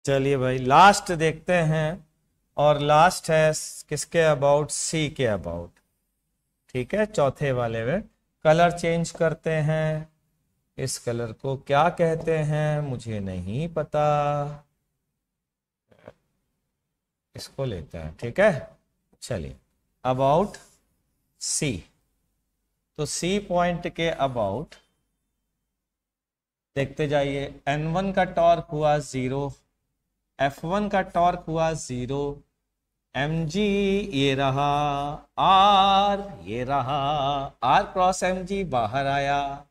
चलिए भाई लास्ट देखते हैं, और लास्ट है किसके अबाउट, सी के अबाउट। ठीक है, चौथे वाले में कलर चेंज करते हैं। इस कलर को क्या कहते हैं मुझे नहीं पता, इसको लेते हैं, ठीक है। चलिए अबाउट सी, तो सी पॉइंट के अबाउट देखते जाइए, N1 का टॉर्क हुआ 0, F1 का टॉर्क हुआ 0, mg ये रहा, r ये रहा, r क्रॉस mg बाहर आया,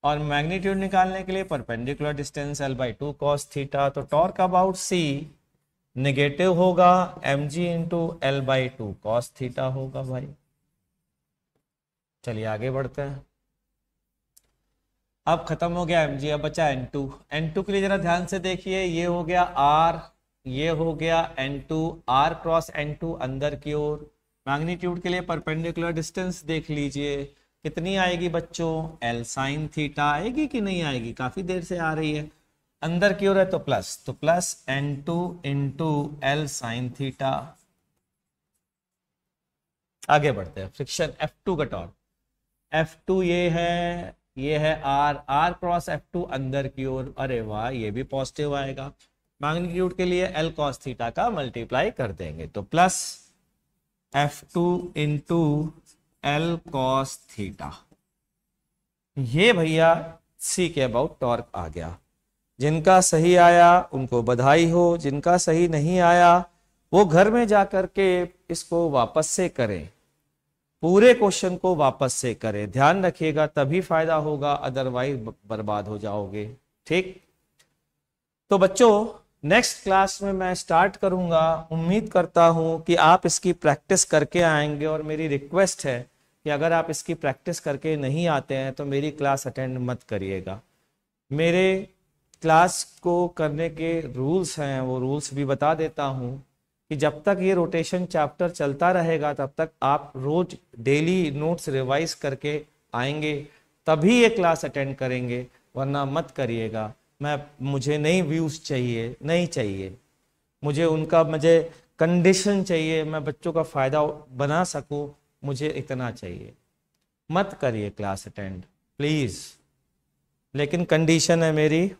और मैग्नीट्यूड निकालने के लिए perpendicular distance l/2 cos theta, तो टॉर्क अबाउट c नेगेटिव होगा, mg into l/2 cos theta होगा भाई। चलिए आगे बढ़ते हैं। अब खत्म हो गया mg, अब बचा n2। n2 के लिए जरा ध्यान से देखिए, ये हो गया r, ये हो गया n2, r क्रॉस n2 अंदर की ओर। मैग्नीट्यूड के लिए परपेंडिकुलर डिस्टेंस देख लीजिए, कितनी आएगी बच्चों, l साइन थीटा आएगी कि नहीं आएगी, काफी देर से आ रही है, अंदर की ओर है तो plus n2 into l sine theta. आगे बढ़ते हैं, फ्रिक्शन F2 का टॉर्क, F2 ये है r क्रॉस F2 अंदर की ओर, अरे वाह ये भी पॉजिटिव आएगा। मैग्नीट्यूड के लिए l cos थीटा का मल्टीप्लाई कर देंगे, तो plus F2 into l cos theta. ये भैया C के अबाउट टॉर्क आ गया। जिनका सही आया उनको बधाई हो, जिनका सही नहीं आया वो घर में जाकर के इसको वापस से करें, पूरे क्वेश्चन को वापस से करें, ध्यान रखिएगा तभी फायदा होगा, अदरवाइज बर्बाद हो जाओगे, ठीक। तो बच्चों नेक्स्ट क्लास में मैं स्टार्ट करूंगा, उम्मीद करता हूं कि आप इसकी प्रैक्टिस करके आएंगे, और मेरी रिक्वेस्ट है कि अगर आप इसकी प्रैक्टिस करके नहीं आते हैं तो मेरी क्लास अटेंड मत करिएगा। मेरे क्लास को करने के रूल्स हैं, वो रूल्स भी बता देता हूं कि जब तक ये रोटेशन चैप्टर चलता रहेगा तब तक आप रोज डेली नोट्स रिवाइज करके आएंगे, तभी ये क्लास अटेंड करेंगे, वरना मत करिएगा। मुझे नहीं व्यूज चाहिए, नहीं चाहिए मुझे कंडीशन चाहिए, मैं बच्चों का फायदा बना सकूं, मुझे इतना चाहिए। मत करिए क्लास अटेंड प्लीज, लेकिन कंडीशन है मेरी,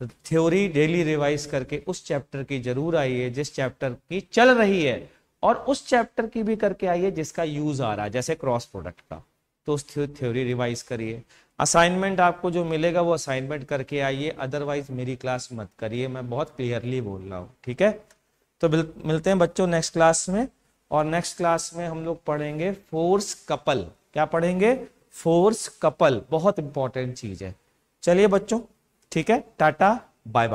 थ्योरी डेली रिवाइज करके उस चैप्टर की जरूर आइए जिस चैप्टर की चल रही है, और उस चैप्टर की भी करके आइए जिसका यूज आ रहा है, जैसे क्रॉस प्रोडक्ट का, तो उस थ्योरी रिवाइज करिए। असाइनमेंट आपको जो मिलेगा वो असाइनमेंट करके आइए, अदरवाइज मेरी क्लास मत करिए, मैं बहुत क्लियरली बोल रहा हूँ, ठीक है। तो मिलते हैं बच्चों नेक्स्ट क्लास में, और नेक्स्ट क्लास में हम लोग पढ़ेंगे फोर्स कपल। क्या पढ़ेंगे, फोर्स कपल, बहुत इंपॉर्टेंट चीज है। चलिए बच्चों, ठीक है, टाटा बाय बाय।